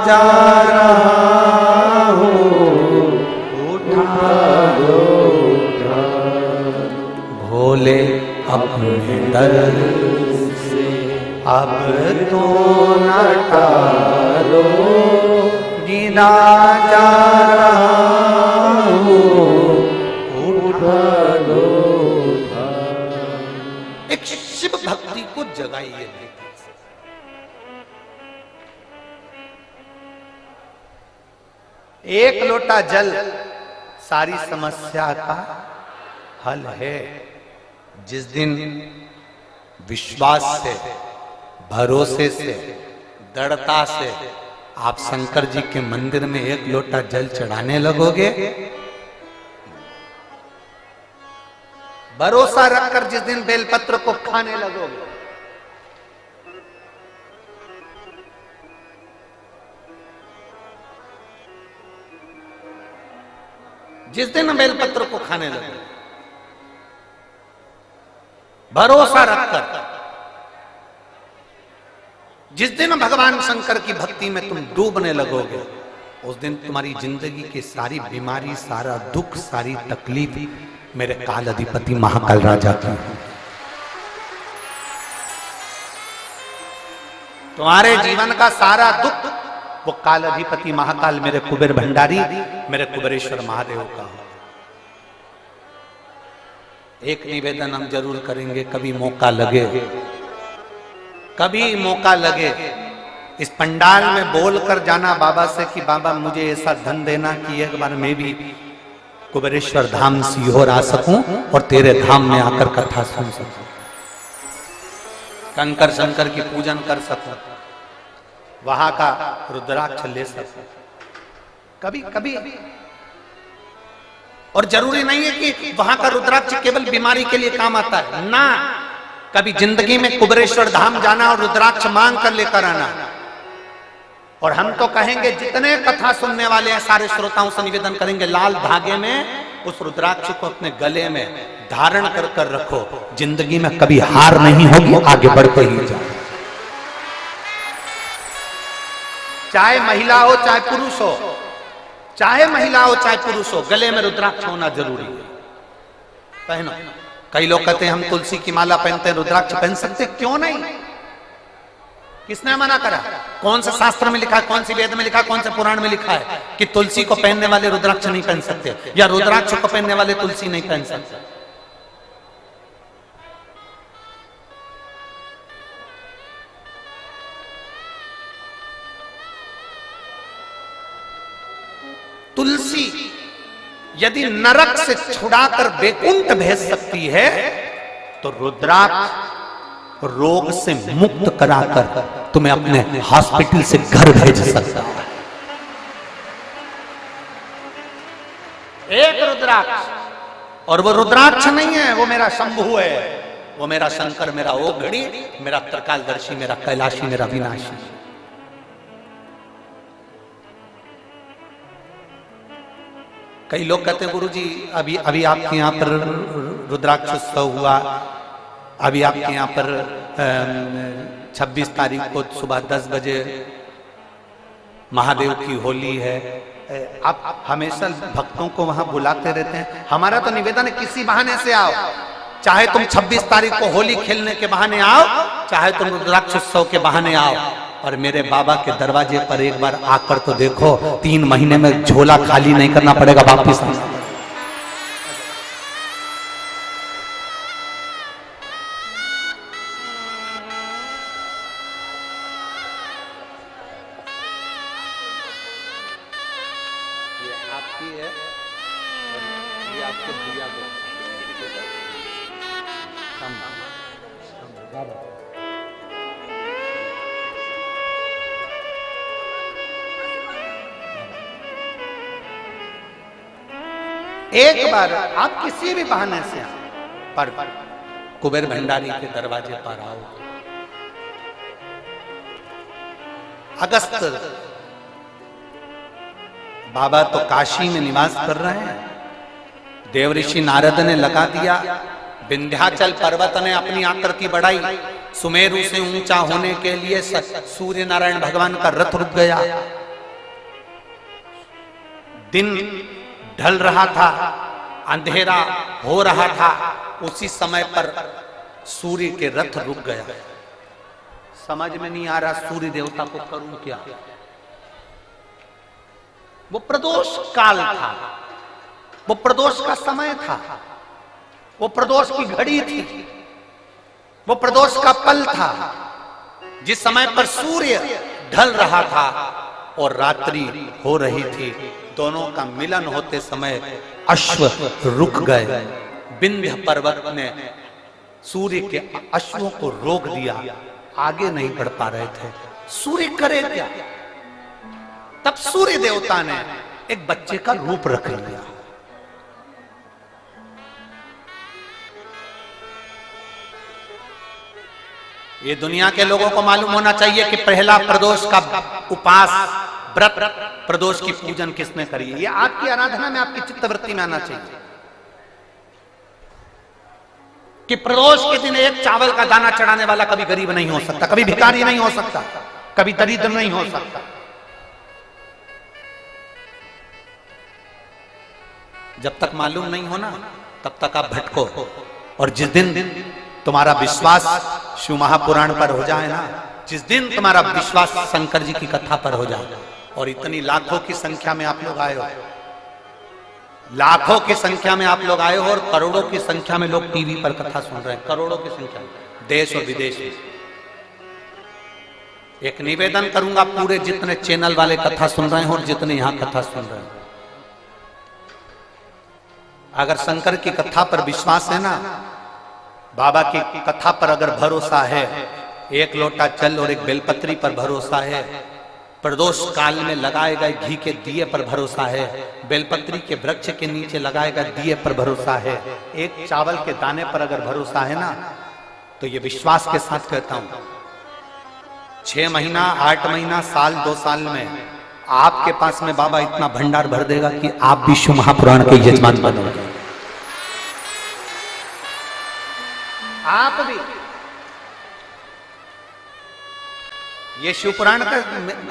जा रहा हो, उठा लो, भोले अपने दर से अब तो न टालो, गिरा जा रहा हो, उठा लो। एक शिव भक्ति को जगाइए। एक लोटा जल सारी समस्या का हल है। जिस दिन विश्वास से, भरोसे से, दृढ़ता से आप शंकर जी के मंदिर में एक लोटा जल चढ़ाने लगोगे, भरोसा रखकर जिस दिन बेलपत्र को खाने लगोगे, जिस दिन बेलपत्र को खाने लगोगे, भरोसा रखकर जिस दिन भगवान शंकर की भक्ति में तुम डूबने लगोगे, उस दिन तुम्हारी जिंदगी की सारी बीमारी, सारा दुख, सारी तकलीफ मेरे काल अधिपति महाकाल राजा की। तुम्हारे जीवन का सारा दुख वो काल अधिपति महाकाल मेरे कुबेर भंडारी, मेरे कुबेरेश्वर महादेव का हो। एक निवेदन हम जरूर करेंगे, कभी मौका लगे, कभी मौका लगे, इस पंडाल में बोलकर जाना बाबा से कि बाबा मुझे ऐसा धन देना कि एक बार मैं भी कुबेरेश्वर धाम सीहोर आ सकूं और तेरे धाम में आकर कथा सुन सकूं, कंकर शंकर की पूजन कर सकूं, वहां का रुद्राक्ष ले सकूं, कभी कभी। और जरूरी नहीं है कि वहां का रुद्राक्ष केवल बीमारी के लिए काम आता है ना, कभी जिंदगी में कुबेरेश्वर धाम जाना और रुद्राक्ष मांग कर लेकर आना। और हम तो कहेंगे जितने कथा सुनने वाले हैं सारे श्रोताओं से निवेदन करेंगे, लाल धागे में उस रुद्राक्ष को अपने गले में धारण कर कर रखो, जिंदगी में कभी हार नहीं होगी, आगे बढ़ते ही जाओ। चाहे महिला हो चाहे पुरुष हो, चाहे महिला हो चाहे पुरुष हो, गले में रुद्राक्ष होना जरूरी है, पहनो। कई लोग कहते हैं हम तुलसी की माला पहनते हैं, रुद्राक्ष पहन सकते, क्यों नहीं? किसने मना करा? कौन से शास्त्र में लिखा है, कौन सी वेद में लिखा है, कौन से पुराण में लिखा है कि तुलसी को पहनने वाले रुद्राक्ष नहीं पहन सकते, या रुद्राक्ष को पहनने वाले तुलसी नहीं पहन सकते? तुलसी यदि नरक से छुड़ाकर वैकुंठ भेज सकती है, तो रुद्राक्ष रोग से मुक्त कराकर तुम्हें अपने हॉस्पिटल से घर भेज सकता है। एक रुद्राक्ष, और वो रुद्राक्ष नहीं है, वो मेरा शंभु है, वो मेरा शंकर, मेरा ओघड़ी, मेरा त्रिकालदर्शी, मेरा कैलाशी, मेरा विनाशी। कई लोग कहते हैं गुरुजी अभी आपके यहाँ पर रुद्राक्ष उत्सव हुआ, अभी आपके यहाँ पर 26 तारीख को सुबह 10 बजे महादेव की होली है, आप हमेशा भक्तों को वहां बुलाते रहते हैं। हमारा तो निवेदन है किसी बहाने से आओ, चाहे तुम 26 तारीख को होली खेलने के बहाने आओ, चाहे तुम रुद्राक्ष उत्सव के बहाने आओ, और मेरे बाबा के दरवाजे पर एक बार आकर तो देखो। 3 महीने में झोला खाली नहीं करना पड़ेगा वापिस। आपकी है और ये आपके भैया को एक बार आप किसी भी बहाने से पर कुबेर भंडारी के दरवाजे पर आओ। अगस्त बाबा तो काशी में निवास कर रहे हैं, देवऋषि नारद ने लगा दिया, विंध्याचल पर्वत ने अपनी आकृति बढ़ाई, सुमेरु से ऊंचा होने के लिए सूर्य नारायण भगवान का रथ रुक गया। दिन ढल रहा था, अंधेरा हो रहा था, उसी समय पर सूर्य के रथ रुक गया। समझ में नहीं आ रहा सूर्य देवता को करूं क्या। वो प्रदोष काल था, वो प्रदोष का समय था, वो प्रदोष की घड़ी थी, वो प्रदोष का पल था, जिस समय पर सूर्य ढल रहा था और रात्रि हो रही थी। दोनों का मिलन होते समय अश्व रुक गए। विंध्य पर्वत ने सूर्य के अश्वों को रोक दिया, आगे नहीं बढ़ पा रहे थे। सूर्य करे क्या? तब सूर्य देवता ने एक बच्चे का रूप रख लिया। ये दुनिया के लोगों को मालूम होना चाहिए कि पहला प्रदोष का उपास व्रत, प्रदोष की पूजन किसने करी है। ये आपकी आराधना में, आपकी चित्तवृत्ति में आना चाहिए कि प्रदोष के दिन एक चावल का दाना चढ़ाने वाला कभी गरीब नहीं हो सकता, कभी भिखारी नहीं हो सकता, कभी दरिद्र नहीं हो सकता। जब तक मालूम नहीं हो ना, तब तक आप भटको। और जिस दिन तुम्हारा विश्वास शिव महापुराण पर हो जाए ना, जिस दिन तुम्हारा विश्वास शंकर जी की कथा पर हो जाए, और इतनी लाखों की संख्या में आप लोग आए हो, लाखों की संख्या में आप लोग आए हो, और करोड़ों की संख्या में लोग टीवी पर कथा सुन रहे हैं, करोड़ों की संख्या में, देश और विदेश में। एक निवेदन करूंगा, पूरे जितने चैनल वाले कथा सुन रहे हैं और जितने यहां कथा सुन रहे हैं, अगर शंकर की कथा पर विश्वास है ना, बाबा की कथा पर अगर भरोसा है, एक लोटा जल और एक बेलपत्री पर भरोसा है, प्रदोष काल में लगाए गए घी के दिए पर भरोसा है, बेलपत्री के वृक्ष के नीचे लगाए गए दिए पर भरोसा है, एक चावल के दाने पर अगर भरोसा है ना, तो ये विश्वास के साथ कहता हूं 6 महीना, 8 महीना, साल, 2 साल में आपके पास में बाबा इतना भंडार भर देगा कि आप भी शिव महापुराण के यजमान बनोगे। आप भी ये शिवपुराण का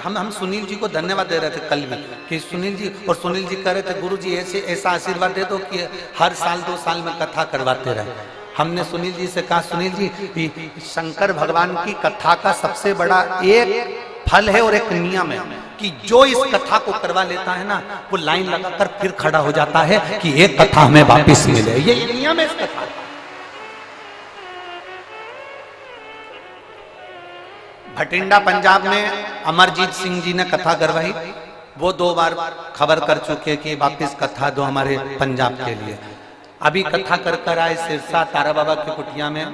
हम सुनील जी को धन्यवाद दे रहे थे कल में कि सुनील जी, और सुनील जी कह रहे थे गुरु जी ऐसा आशीर्वाद दे दो कि हर साल 2 साल में कथा करवाते रहे। हमने सुनील जी से कहा, सुनील जी शंकर भगवान की कथा का सबसे बड़ा एक फल है और एक नियम है कि जो इस कथा को करवा लेता है ना, वो लाइन लगाकर फिर खड़ा हो जाता है कि एक कथा हमें वापिस मिले। ये नियम है इस कथा। भटिंडा पंजाब में अमरजीत सिंह जी ने कथा करवाई, वो 2 बार खबर कर चुके कि वापिस कथा दो हमारे पंजाब के लिए। अभी कथा कर आए सिरसा तारा बाबा की कुटिया में,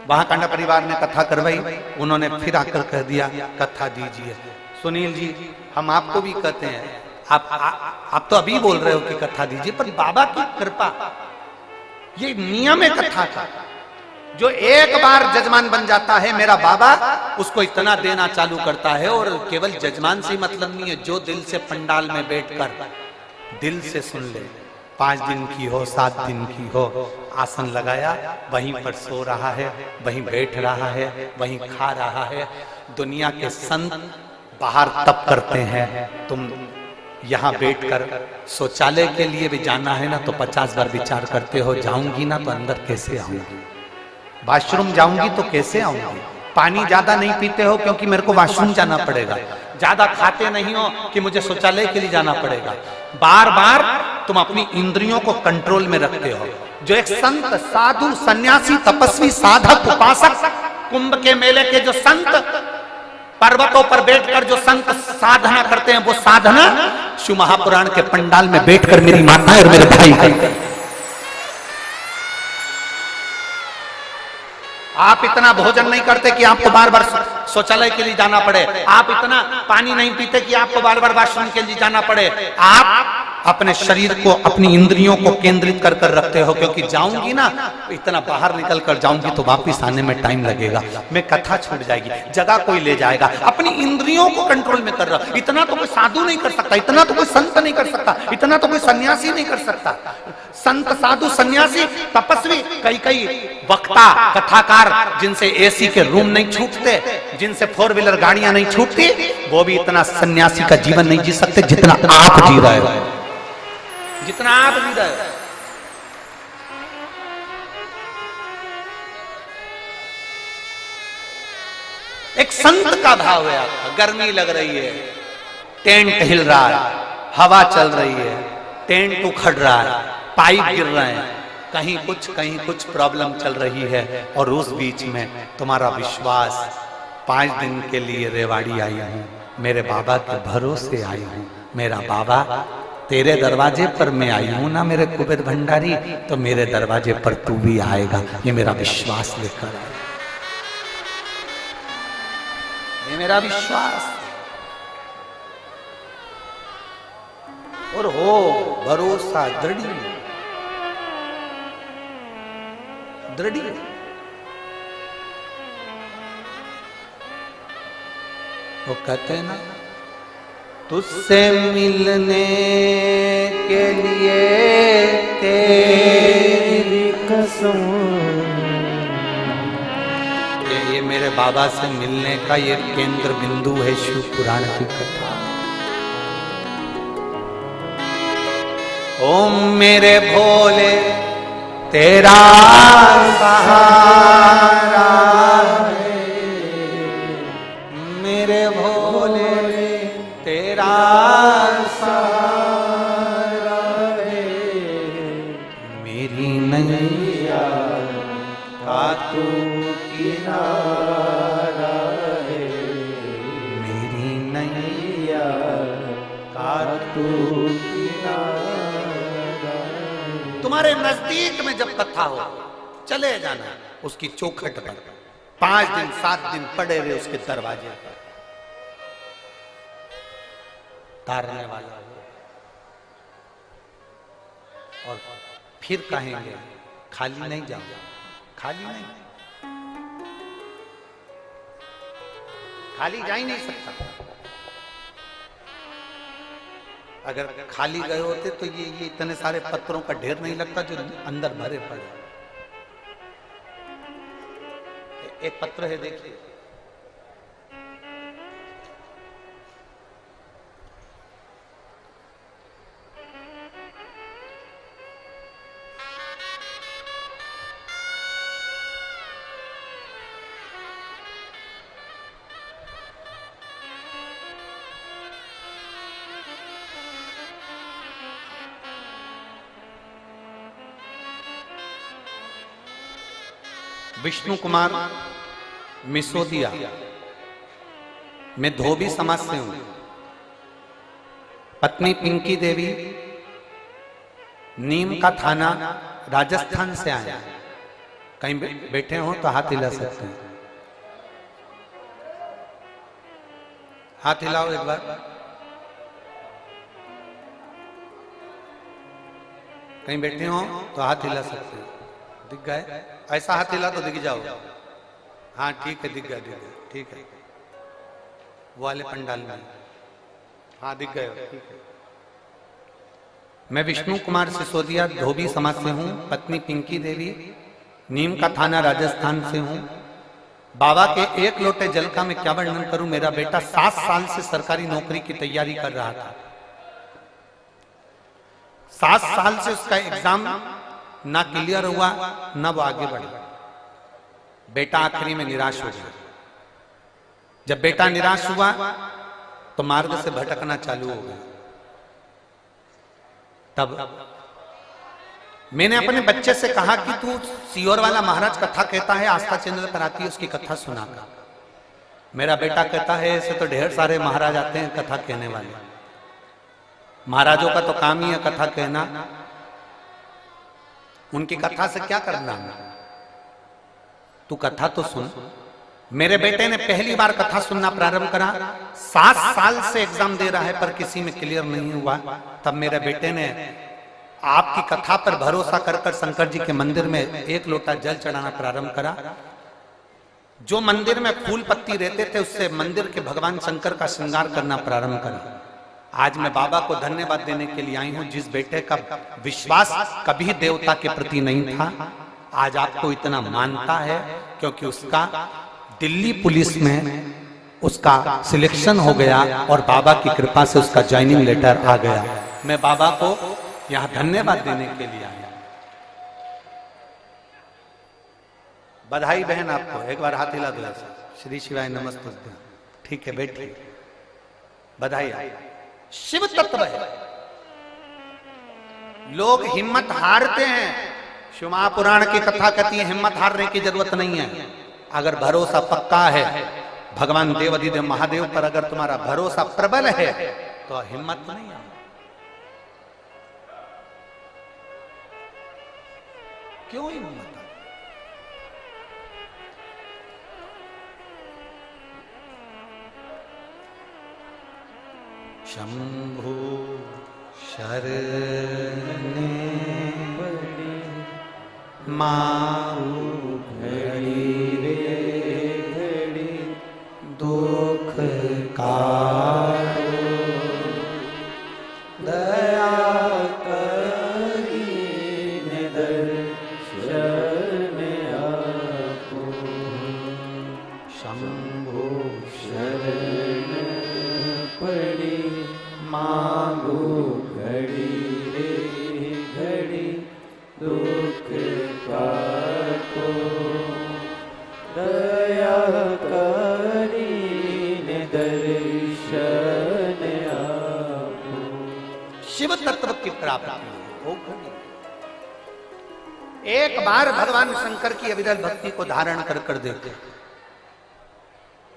वहां कांडा परिवार ने कथा करवाई, उन्होंने फिर आकर कह दिया कथा दीजिए। सुनील जी, हम आपको भी कहते हैं, आप तो अभी बोल रहे हो कि कथा दीजिए, पर बाबा की कृपा, ये नियम है कथा का। जो एक बार जजमान बन जाता है मेरा बाबा, उसको इतना देना चालू करता है। और केवल जजमान से मतलब नहीं है, जो दिल से पंडाल में बैठकर दिल से सुन ले, 5 दिन की हो, 7 दिन की हो, आसन लगाया, वहीं पर सो रहा है, वहीं बैठ रहा है, वहीं खा रहा है। दुनिया के संत बाहर तप करते हैं, तुम यहाँ बैठकर शौचालय के लिए भी जाना है ना तो 50 बार विचार करते हो, जाऊंगी ना तो अंदर कैसे आऊंगी, वॉशरूम जाऊंगी तो कैसे आऊंगी। पानी ज्यादा नहीं पीते हो क्योंकि मेरे को वॉशरूम जाना पड़ेगा, ज्यादा खाते नहीं हो कि मुझे शौचालय के लिए जाना पड़ेगा। बार बार तुम अपनी इंद्रियों को कंट्रोल में रखते हो। जो एक संत, साधु, सन्यासी, तपस्वी, साधक, उपासक, कुंभ के मेले के जो संत, पर्वतों पर बैठकर जो संत साधना करते हैं, वो साधना शिव महापुराण के पंडाल में बैठकर मेरी माता और मेरे भाई करते हैं। आप इतना भोजन नहीं करते कि आपको बार बार शौचालय के लिए जाना पड़े, आप इतना पानी नहीं पीते कि आपको बार बार वॉशरूम के लिए जाना पड़े। आप अपने शरीर को, अपनी इंद्रियों को केंद्रित कर कर रखते हो, क्योंकि जाऊंगी ना इतना बाहर निकल कर जाऊंगी तो वापिस आने में टाइम लगेगा, मैं कथा छूट जाएगी, जगह कोई ले जाएगा। अपनी इंद्रियों को कंट्रोल में कर रहा। इतना तो कोई साधु नहीं कर सकता, इतना तो कोई संत नहीं कर सकता, इतना तो कोई सन्यासी नहीं कर सकता। संत, साधु, सन्यासी, तपस्वी, कई वक्ता, कथाकार जिनसे एसी के रूम नहीं छूटते, जिनसे 4 व्हीलर गाड़ियां नहीं छूटती, वो भी इतना सन्यासी का जीवन नहीं जी सकते जितना आप जी रहे हो, जितना आप जी रहे हो। एक संत का भाव है आपका। गर्मी लग रही है, टेंट हिल रहा है, हवा चल रही है, टेंट उखड़ रहा है, पाइप गिर रहे हैं, कहीं कुछ प्रॉब्लम चल रही है, और उस बीच में तुम्हारा विश्वास, 5 दिन के लिए रेवाड़ी आई हूं, मेरे बाबा के भरोसे आई हूं, मेरा बाबा तेरे दरवाजे पर मैं आई हूं ना मेरे कुबेर भंडारी, तो मेरे दरवाजे पर तू भी आएगा, ये मेरा विश्वास लेकर आए, ये मेरा विश्वास। और हो भरोसा दृढ़, वो कहते हैं ना, तुझसे मिलने के लिए तेरी कसम, ये मेरे बाबा से मिलने का ये केंद्र बिंदु है शिव पुराण की कथा। ओम मेरे भोले तेरा सहारा है, मेरे भोले तेरा सहारा है, मेरी नैया का तू किनारा है, मेरी नैया का तू किनारा। तुम्हारे नजदीक में जब कथा हो चले जाना उसकी चौखट पर, 5 दिन 7 दिन पड़े हुए उसके दरवाजे पर, तारने वाला हो, और फिर कहेंगे खाली नहीं जाओ, खाली नहीं, खाली जा ही नहीं सकता। अगर खाली गए होते तो ये इतने सारे पत्थरों का ढेर नहीं लगता जो अंदर भरे पड़े। एक पत्र है, देखिए, विष्णु कुमार मिसोदिया, मैं धोबी समाज से हूं, पत्नी पिंकी देवी नीम का थाना राजस्थान से आया। कहीं बैठे हो तो हाथ हिला सकते हैं, हाथ हिलाओ एक बार। कहीं बैठे हो तो हाथ हिला सकते हैं, दिख गए? ऐसा हाथ हिला तो दिख जाओ। हाँ ठीक है, दिख गया, दिख गया, ठीक है, वो वाले पंडाल में, हाँ दिख गए, ठीक है। मैं विष्णु कुमार सिसोदिया धोबी समाज से हूँ, पत्नी पिंकी देवी नीम का थाना राजस्थान से हूँ। बाबा के एक लोटे जल का मैं क्या वर्णन करूं। मेरा बेटा 7 साल से सरकारी नौकरी की तैयारी कर रहा था। 7 साल से उसका एग्जाम ना क्लियर हुआ, ना वो आगे बढ़ा। बेटा आखिरी में निराश हो गया। जब बेटा निराश हुआ तो मार्ग से भटकना चालू हो गया। तब मैंने अपने बच्चे से कहा कि तू सीहोर वाला महाराज कथा कहता है, आस्था चैनल पर आती है, उसकी कथा सुना कर। मेरा बेटा कहता है ऐसे तो ढेर सारे महाराज आते हैं कथा कहने वाले, महाराजों का तो काम ही है कथा कहना, उनकी कथा से क्या करना, तू कथा तो सुन। मेरे बेटे ने पहली बार कथा सुनना प्रारंभ करा। 7 साल से एग्जाम दे रहा है पर किसी में क्लियर नहीं हुआ। तब मेरे बेटे ने आपकी कथा पर भरोसा कर कर शंकर जी के मंदिर में 1 लोटा जल चढ़ाना प्रारंभ करा। जो मंदिर में फूल पत्ती रहते थे उससे मंदिर के भगवान शंकर का श्रृंगार करना प्रारंभ करा। आज मैं बाबा को धन्यवाद देने के लिए आई हूं। जिस बेटे का विश्वास कभी देवता के प्रति नहीं था, आज आपको इतना मानता है, क्योंकि उसका दिल्ली पुलिस में उसका सिलेक्शन हो गया और बाबा की कृपा से उसका ज्वाइनिंग लेटर आ गया। मैं बाबा को यहां धन्यवाद देने के लिए आया। बधाई बहन आपको, एक बार हाथ हिला दो। श्री शिवाय नमस्ते। ठीक है बैठिए, बधाई। शिव तत्व है, लोग हिम्मत हारते हैं। शिव महापुराण की कथा कहती है हिम्मत हारने की जरूरत नहीं है। अगर भरोसा पक्का है भगवान देवाधिदेव महादेव पर, अगर तुम्हारा भरोसा प्रबल है तो हिम्मत नहीं है। क्यों हिम्मत? शंभु शरणे माऊ घड़ी रे घड़ी दुख कारो, दया करीन दर्शन आपो। शंभु शरण पड़ी मांगो घड़ी रे घड़ी दुख काटो, दया करीन दर्शन आपो। शिव तत्व की प्राप्ति हो। एक बार भगवान शंकर की अविरल भक्ति को धारण कर कर देते।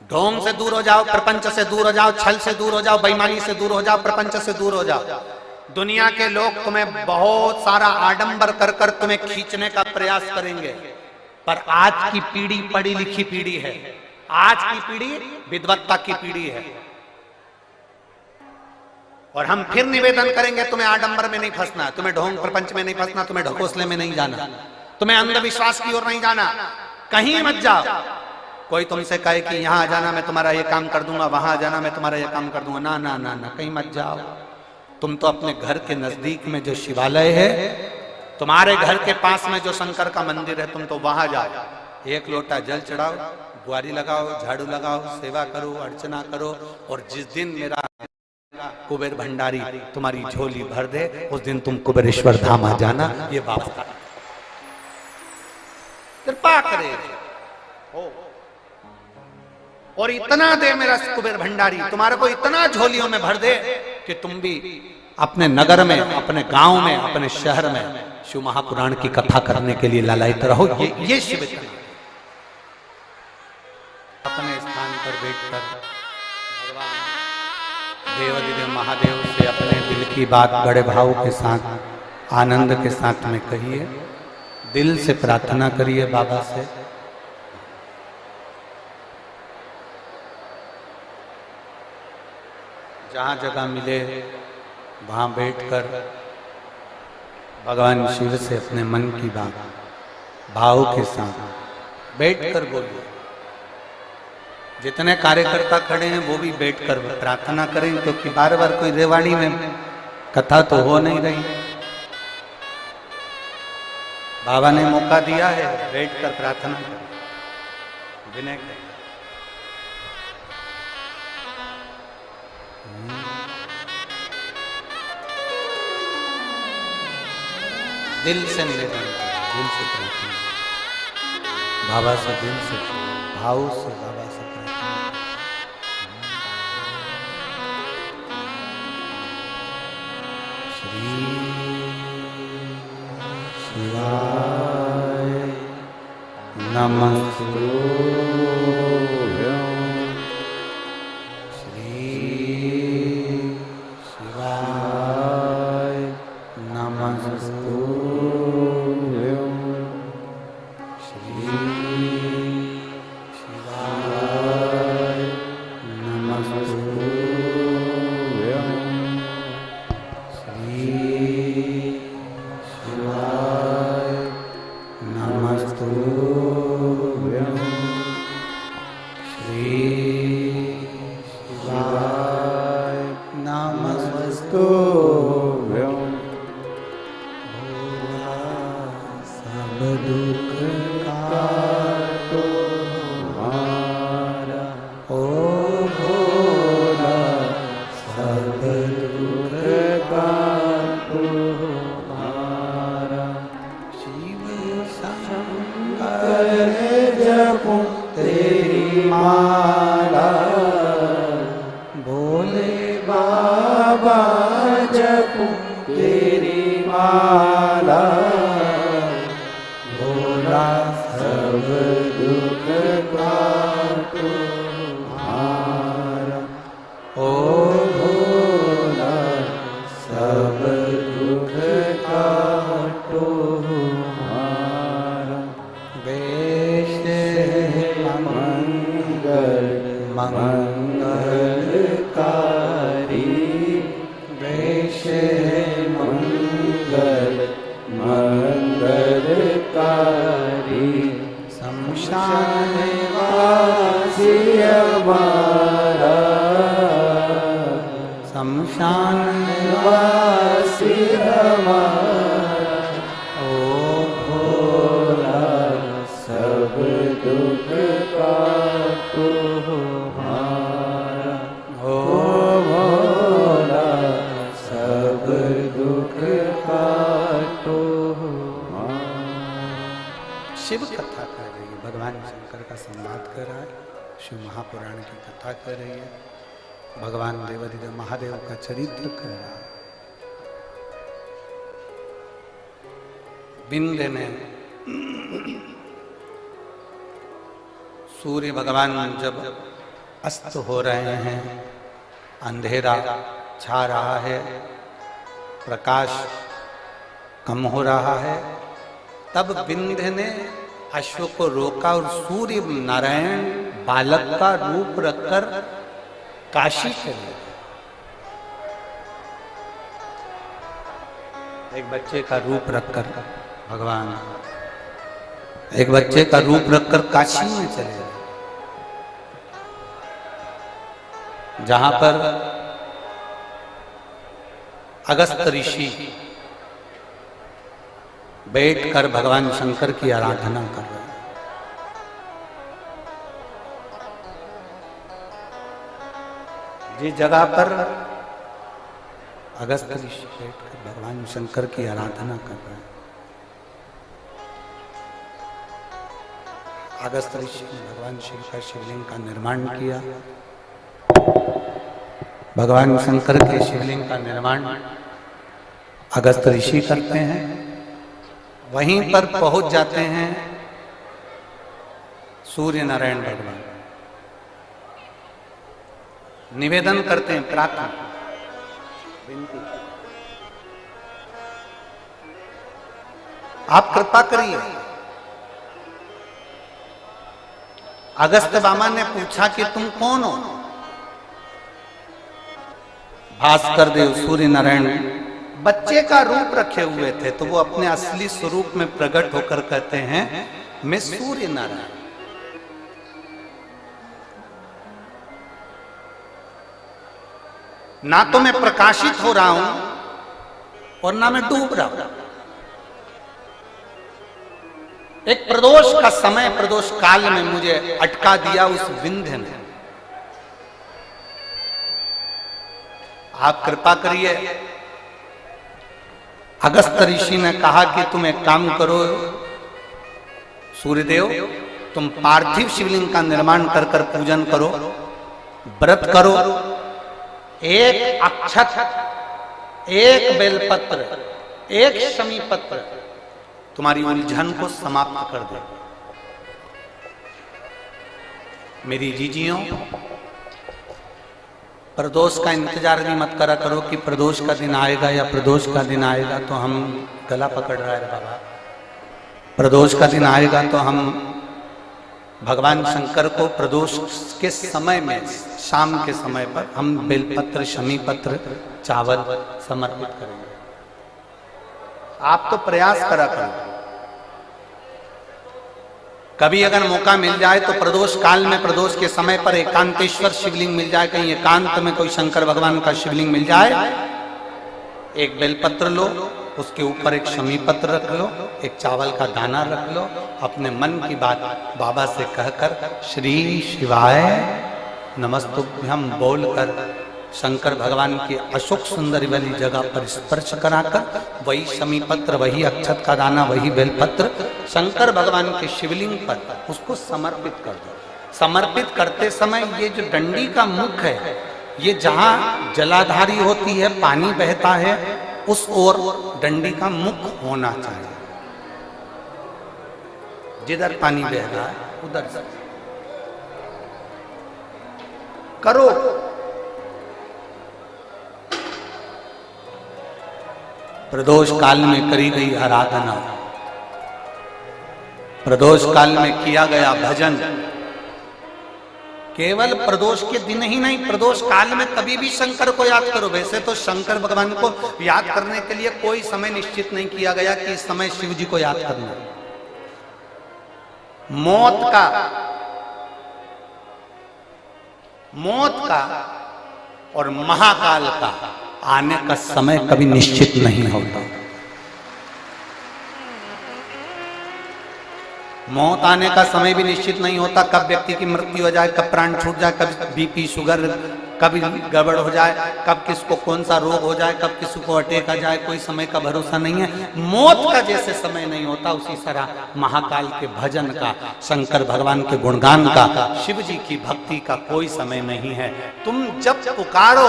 ढोंग से दूर हो जाओ, प्रपंच से दूर हो जाओ, छल से दूर हो जाओ, बेईमानी से दूर हो जाओ, प्रपंच से दूर हो जाओ। दुनिया के लोग तुम्हें बहुत सारा आडंबर कर कर तुम्हें खींचने का प्रयास करेंगे, पर आज की पीढ़ी पढ़ी लिखी पीढ़ी है। आज की पीढ़ी विद्वत्ता की पीढ़ी है। और हम फिर निवेदन करेंगे तुम्हें आडंबर में नहीं फंसना, तुम्हें ढोंग प्रपंच में नहीं फंसना, तुम्हें ढकोसले में नहीं जाना, तुम्हें अंधविश्वास की ओर नहीं जाना। कहीं मत जाओ। कोई तुमसे कहे कि यहां आ जाना मैं तुम्हारा ये काम कर दूंगा, वहां आ जाना मैं तुम्हारा ये काम कर दूंगा, ना ना ना ना, कहीं मत जाओ। तुम तो अपने घर के नजदीक में जो शिवालय है, तुम्हारे घर के पास में जो शंकर का मंदिर है, तुम तो वहां जाओ। 1 लोटा जल चढ़ाओ, गुआरी लगाओ, झाड़ू लगाओ, सेवा करो, अर्चना करो। और जिस दिन मेरा कुबेर भंडारी तुम्हारी झोली भर दे, उस दिन तुम कुबेरेश्वर धाम आ जाना। ये बात कृपा करे हो। और इतना दे मेरा कुबेर भंडारी, तुम्हारे को इतना झोलियों में भर दे कि तुम भी अपने नगर में, अपने गांव में, अपने शहर में शिव महापुराण की कथा करने के लिए लालायित रहो। ये शिव अपने स्थान पर बैठकर भगवान देवाधिदेव महादेव से अपने दिल की बात बड़े भाव के साथ, आनंद के साथ में कहिए। दिल से प्रार्थना करिए बाबा से। जहाँ जगह मिले वहाँ बैठकर भगवान शिव से अपने मन की बात भाव के साथ बैठकर बोलिए। जितने कार्यकर्ता खड़े हैं वो भी बैठकर प्रार्थना करें, क्योंकि बार बार कोई रेवाड़ी में कथा तो हो नहीं रही। बाबा ने मौका दिया है, बैठकर प्रार्थना करें। विनय कर। दिल से निवेदन कर, दिल से प्रार्थना, बाबा से दिल से, भाव से बाबा से प्रार्थना। श्री शिवाय नमस्तुभ्यं। श्री शिवाय नमस्तुभ्यं। श्री शिवाय नमस्तुभ्यं। श्री शिवाय नमस्तुभ्यं। श्री शिवाय नमस्तुभ्यं। भोला सब दुख काटो हमारा, ओ भोला सब दुख काटो हमारा। शिव शंकर जपो तेरी माला, भोले बाबा जपो तेरी माला। भोला सब दुख काटो हमारा, ओ भोला सब दुख काटो हमारा। वेश मंगल मंगलकारी, वेश मंगल मंगलकारी। शमशान वासी हमारा, शमशान वासी हमारा। ओ भोला सब दुख काटो हमारा, ओ भोला सब दुख काटो हमारा। शिव कथा कर रही है, भगवान शंकर का संवाद कर रहा है, शिव महापुराण की कथा कर रही है, भगवान देवाधिदेव महादेव का चरित्र कर रहा है। विंध्य ने सूर्य भगवान जब अस्त हो रहे हैं, अंधेरा छा रहा है, प्रकाश कम हो रहा है, तब विंध्य ने अश्व को रोका और सूर्य नारायण बालक का रूप रखकर काशी चले। एक बच्चे का रूप रखकर भगवान, एक बच्चे का रूप रखकर काशी में चले गए, जहां पर अगस्त ऋषि बैठकर भगवान शंकर की आराधना कर रहे हैं। जिस जगह पर अगस्त ऋषि बैठकर भगवान शंकर की आराधना कर रहे हैं, अगस्त ऋषि ने भगवान शिव का शिवलिंग का निर्माण किया। भगवान शंकर के शिवलिंग का निर्माण अगस्त ऋषि करते हैं। वहीं पर पहुंच जाते हैं सूर्य नारायण भगवान, निवेदन करते हैं, प्रार्थना विनती, आप कृपा करिए। अगस्त बामा ने पूछा कि तुम कौन हो? भास्कर देव सूर्य नारायण बच्चे का रूप रखे हुए थे, तो वो अपने असली स्वरूप में प्रकट होकर कहते हैं, मैं सूर्य नारायण। ना तो मैं प्रकाशित हो रहा हूं और ना मैं डूब रहा हूं, एक एक प्रदोष का समय, प्रदोष काल में मुझे अटका दिया उस विंध्य ने। आप कृपा करिए। अगस्त ऋषि ने कहा कि तुम एक काम करो सूर्यदेव, तुम पार्थिव शिवलिंग का निर्माण कर कर पूजन करो, व्रत करो, एक अक्षत, एक बेलपत्र, एक शमी पत्र तुम्हारी उलझन को समाप्त कर दे। मेरी जीजियों, प्रदोष का इंतजार भी मत करा करो कि प्रदोष का दिन आएगा या प्रदोष का दिन आएगा तो हम गला पकड़ रहा है बाबा। प्रदोष का दिन आएगा तो हम भगवान शंकर को प्रदोष के समय में, शाम के समय पर हम बेलपत्र, शमी पत्र, चावल समर्पित करेंगे। आप तो प्रयास करा करो। कभी अगर मौका मिल जाए तो प्रदोष काल में, प्रदोष के समय पर एकांतेश्वर शिवलिंग मिल जाए, कहीं एकांत में कोई शंकर भगवान का शिवलिंग मिल जाए, एक बेलपत्र लो, उसके ऊपर एक शमी पत्र रख लो, एक चावल का दाना रख लो, अपने मन की बात बाबा से कहकर श्री शिवाय नमस्तुभ्यम बोलकर शंकर भगवान की अशोक सुंदरी वाली जगह पर स्पर्श कराकर वही शमी पत्र, वही अक्षत का दाना, वही बेलपत्र शंकर भगवान के शिवलिंग पर उसको समर्पित कर दो। समर्पित करते समय ये जो डंडी का मुख है, ये जहां जलाधारी होती है, पानी बहता है, उस ओर डंडी का मुख होना चाहिए। जिधर पानी बह रहा है उधर से करो। प्रदोष काल में करी गई आराधना, प्रदोष काल में किया गया भजन, केवल प्रदोष के दिन ही नहीं, प्रदोष काल में कभी भी शंकर को याद करो। वैसे तो शंकर भगवान को याद करने के लिए कोई समय निश्चित नहीं किया गया कि इस समय शिव जी को याद करना। मौत का और महाकाल का आने का समय कभी निश्चित नहीं होता। मौत आने का समय भी निश्चित नहीं होता, कब व्यक्ति की मृत्यु हो जाए, कब प्राण छूट जाए, कब बीपी शुगर कभी गड़बड़ हो जाए, कब किसको कौन सा रोग हो जाए, कब किसी को अटैक आ जाए, कोई समय का भरोसा नहीं है। मौत का जैसे समय नहीं होता, उसी तरह महाकाल के भजन का, शंकर भगवान के गुणगान का, शिव जी की भक्ति का कोई समय नहीं है। तुम जब पुकारो,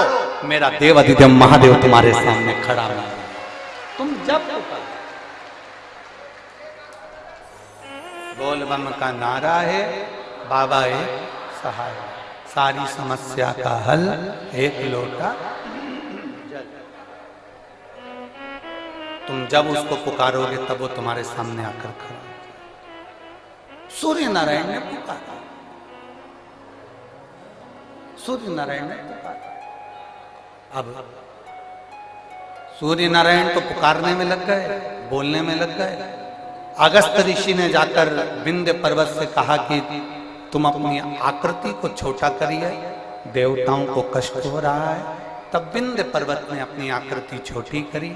मेरा देव अधिदेव महादेव तुम्हारे सामने खड़ा है। तुम जब पुकारो, बोल बम का नारा है, बाबा एक सहाय, सारी समस्या का हल एक लोटा जल। तुम जब उसको पुकारोगे तब वो तुम्हारे सामने आकर खड़ा। सूर्य नारायण ने पुकारा, सूर्य नारायण ने पुकारा। अब सूर्य नारायण तो पुकारने में लग गए, बोलने में लग गए। अगस्त ऋषि ने जाकर विंध्य पर्वत से कहा कि तुम अपनी आकृति को छोटा करिए, देवताओं को कष्ट हो रहा है। तब विंध्य पर्वत ने अपनी आकृति छोटी करी।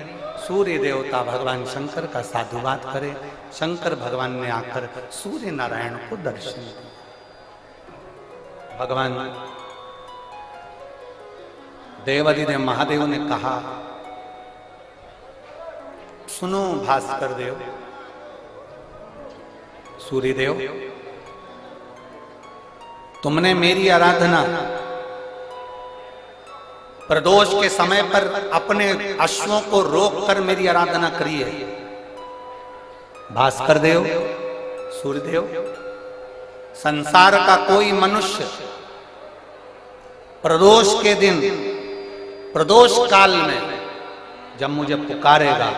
सूर्य देवता भगवान शंकर का साधुवाद करे। शंकर भगवान ने आकर सूर्य नारायण को दर्शन दिया। भगवान देवाधिदेव महादेव ने कहा, सुनो भास्कर देव, सूर्यदेव, तुमने मेरी आराधना प्रदोष के समय पर अपने अश्वों को रोककर मेरी आराधना करी है। भास्कर देव, सूर्यदेव, संसार का कोई मनुष्य प्रदोष के दिन, प्रदोष काल में जब मुझे पुकारेगा,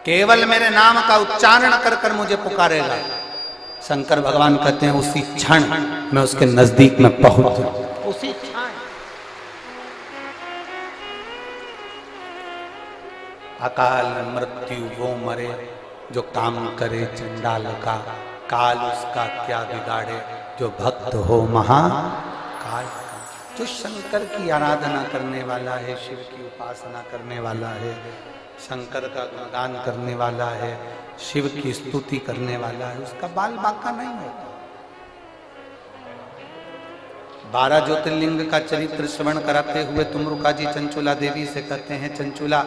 केवल मेरे नाम का उच्चारण कर कर मुझे पुकारेगा, शंकर भगवान कहते हैं उसी क्षण मैं उसके नजदीक में पहुंच जाऊं। उसी क्षण अकाल मृत्यु वो मरे जो काम करे चंडाल का, काल उसका क्या बिगाड़े जो भक्त हो महाकाल का। जो शंकर की आराधना करने वाला है, शिव की उपासना करने वाला है, शंकर का गुणगान करने वाला है, शिव की स्तुति करने वाला है, उसका बाल बांका नहीं होता। 12 ज्योतिर्लिंग का चरित्र श्रवण कराते हुए तुमरुका जी चंचुला देवी से कहते हैं, चंचुला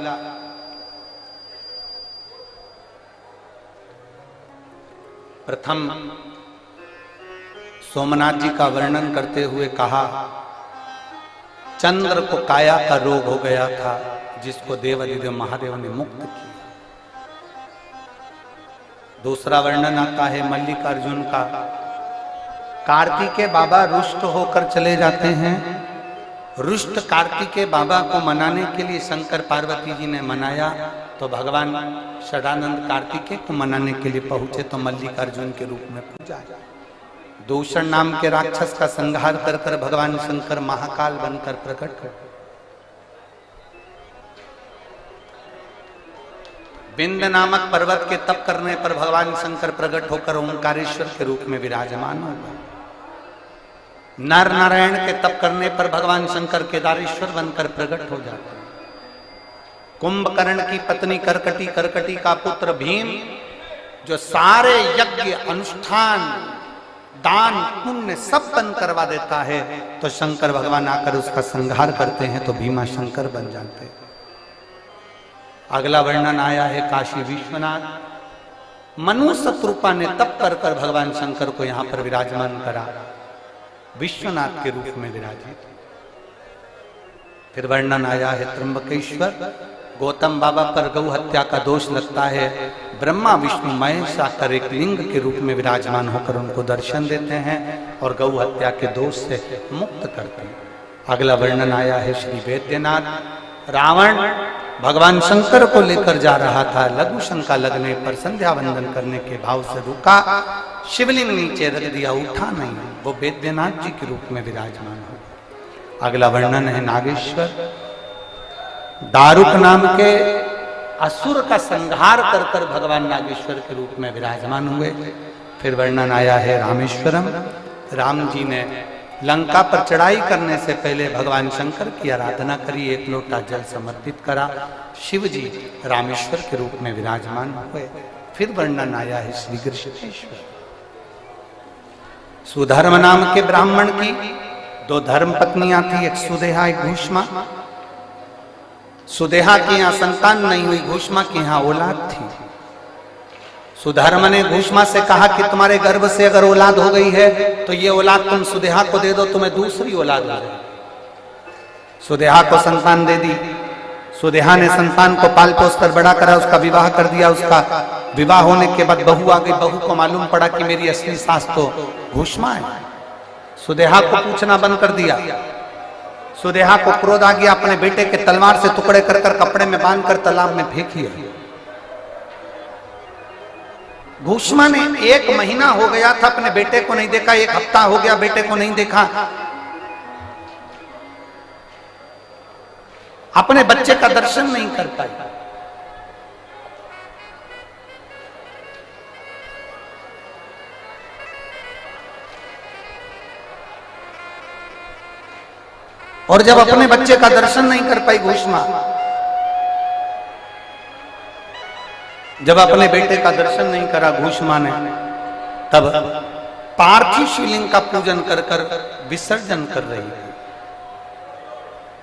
प्रथम सोमनाथ जी का वर्णन करते हुए कहा, चंद्र को काया का रोग हो गया था जिसको देवादिदेव महादेव ने मुक्त किया। दूसरा वर्णन आता है मल्लिकार्जुन का, कार्तिकेय बाबा रुष्ट होकर चले जाते हैं। रुष्ट कार्तिकेय बाबा को मनाने के लिए शंकर पार्वती जी ने मनाया, तो भगवान षडानंद कार्तिकेय को मनाने के लिए पहुंचे तो मल्लिकार्जुन के रूप में पूजा। दूषण नाम के राक्षस का संहार कर कर भगवान शंकर महाकाल बनकर प्रकट हुए। विंध्य नामक पर्वत के तप करने पर भगवान शंकर प्रकट होकर ओंकारेश्वर के रूप में विराजमान होगा। नर नारायण के तप करने पर भगवान शंकर केदारेश्वर बनकर प्रकट हो जाते हैं। कुंभकर्ण की पत्नी करकटी, करकटी का पुत्र भीम, जो सारे यज्ञ अनुष्ठान दान पुण्य सब बंद करवा देता है, तो शंकर भगवान आकर उसका संहार करते हैं तो भीमा शंकर बन जाते हैं। अगला वर्णन आया है काशी विश्वनाथ, मनु शत्रुपा ने तप कर कर भगवान शंकर को यहां पर विराजमान करा, विश्वनाथ के रूप में विराजित। फिर वर्णन आया है त्र्यंबकेश्वर, गौतम बाबा पर गौ हत्या का दोष लगता है, ब्रह्मा विष्णु महेश आकर एक लिंग के रूप में विराजमान होकर उनको दर्शन देते हैं और गौ हत्या के दोष से मुक्त करते हैं। अगला वर्णन आया है श्री वैद्यनाथ, रावण भगवान शंकर को लेकर जा रहा था, लघु शंका लगने पर संध्या वंदन करने के भाव से रुका, शिवलिंग नीचे रख दिया, उठा नहीं, वो वैद्यनाथ जी के रूप में विराजमान हो। अगला वर्णन है नागेश्वर, दारुक नाम के असुर का संहार कर कर भगवान नागेश्वर के रूप में विराजमान हुए। फिर वर्णन आया है रामेश्वरम, राम जी ने लंका पर चढ़ाई करने से पहले भगवान शंकर की आराधना करी, एक लोटा जल समर्पित करा, शिव जी रामेश्वर के रूप में विराजमान हुए। फिर वर्णन आया है श्री कृष्णेश्वर, सुधर्म नाम के ब्राह्मण की 2 धर्म पत्नियां थी, एक सुदेहा एक घूष्मा। सुदेहा की यहां संतान नहीं हुई, घूष्मा की यहां औलाद थी। सुधर्म ने घूष्मा से कहा कि तुम्हारे गर्भ से अगर औलाद हो गई है तो ये औलाद तुम सुदेहा को दे दो, तुम्हें दूसरी औलाद हो जाए। सुदेहा को संतान दे दी। सुदेहा ने संतान को पाल पोस कर बड़ा करा, उसका विवाह कर दिया। उसका विवाह होने के बाद बहू आ गई, बहू को मालूम पड़ा कि मेरी असली सास तो घूष्मा है। सुदेहा को पूछना बंद कर दिया। सुदेहा को क्रोध आ गया, अपने बेटे के तलवार से टुकड़े कर कर कपड़े में बांधकर तालाब में फेंक दिया। घूष्मा ने 1 महीना हो गया था अपने बेटे को नहीं देखा, 1 हफ्ता हो गया बेटे को नहीं देखा, अपने बच्चे का दर्शन नहीं कर पाई। और जब अपने बच्चे का दर्शन नहीं कर पाई घूष्मा, जब अपने बेटे का दर्शन नहीं करा घूष्मा ने, तब पार्थिव शिवलिंग का पूजन कर कर विसर्जन कर रही है।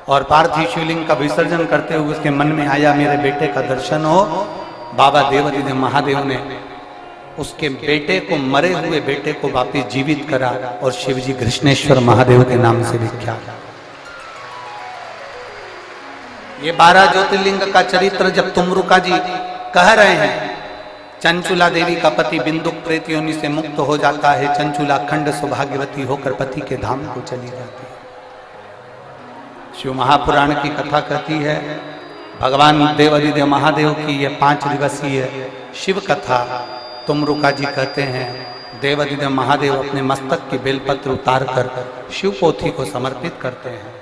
और पार्थिव शिवलिंग का विसर्जन करते हुए उसके मन में आया मेरे बेटे का दर्शन हो। बाबा देवादिदेव महादेव ने उसके बेटे को, मरे हुए बेटे को वापिस जीवित करा और शिवजी कृष्णेश्वर महादेव के नाम से विख्यात। ये 12 ज्योतिर्लिंग का चरित्र जब तुमरुका जी कह रहे हैं, चंचुला देवी का पति बिंदुक प्रेत योनि से मुक्त हो जाता है, चंचुला अखंड सौभाग्यवती होकर पति के धाम को चली जाती है। शिव महापुराण की कथा कहती है, भगवान देवादिदेव महादेव की यह 5 दिवसीय शिव कथा तुमरुका जी कहते हैं, देवादिदेव महादेव अपने मस्तक की बेलपत्र उतार कर शिव पोथी को समर्पित करते हैं।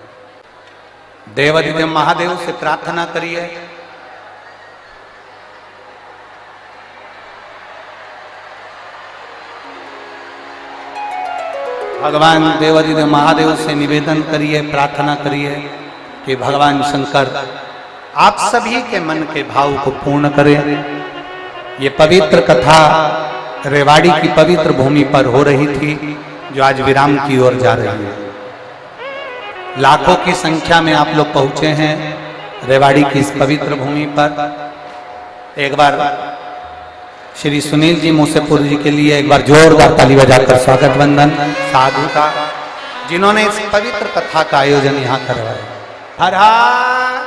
देवादिदेव महादेव से प्रार्थना करिए, भगवान देवादिदेव महादेव से निवेदन करिए, प्रार्थना करिए कि भगवान शंकर आप सभी के मन के भाव को पूर्ण करें। ये पवित्र कथा रेवाड़ी की पवित्र भूमि पर हो रही थी, जो आज विराम की ओर जा रही है। लाखों की संख्या में आप लोग पहुंचे हैं रेवाड़ी की इस पवित्र भूमि पर। एक बार श्री सुनील जी मूसेपुर जी के लिए एक बार जोरदार ताली बजाकर स्वागत वंदन साधु का, जिन्होंने इस पवित्र कथा का आयोजन यहाँ करवाया। हर हर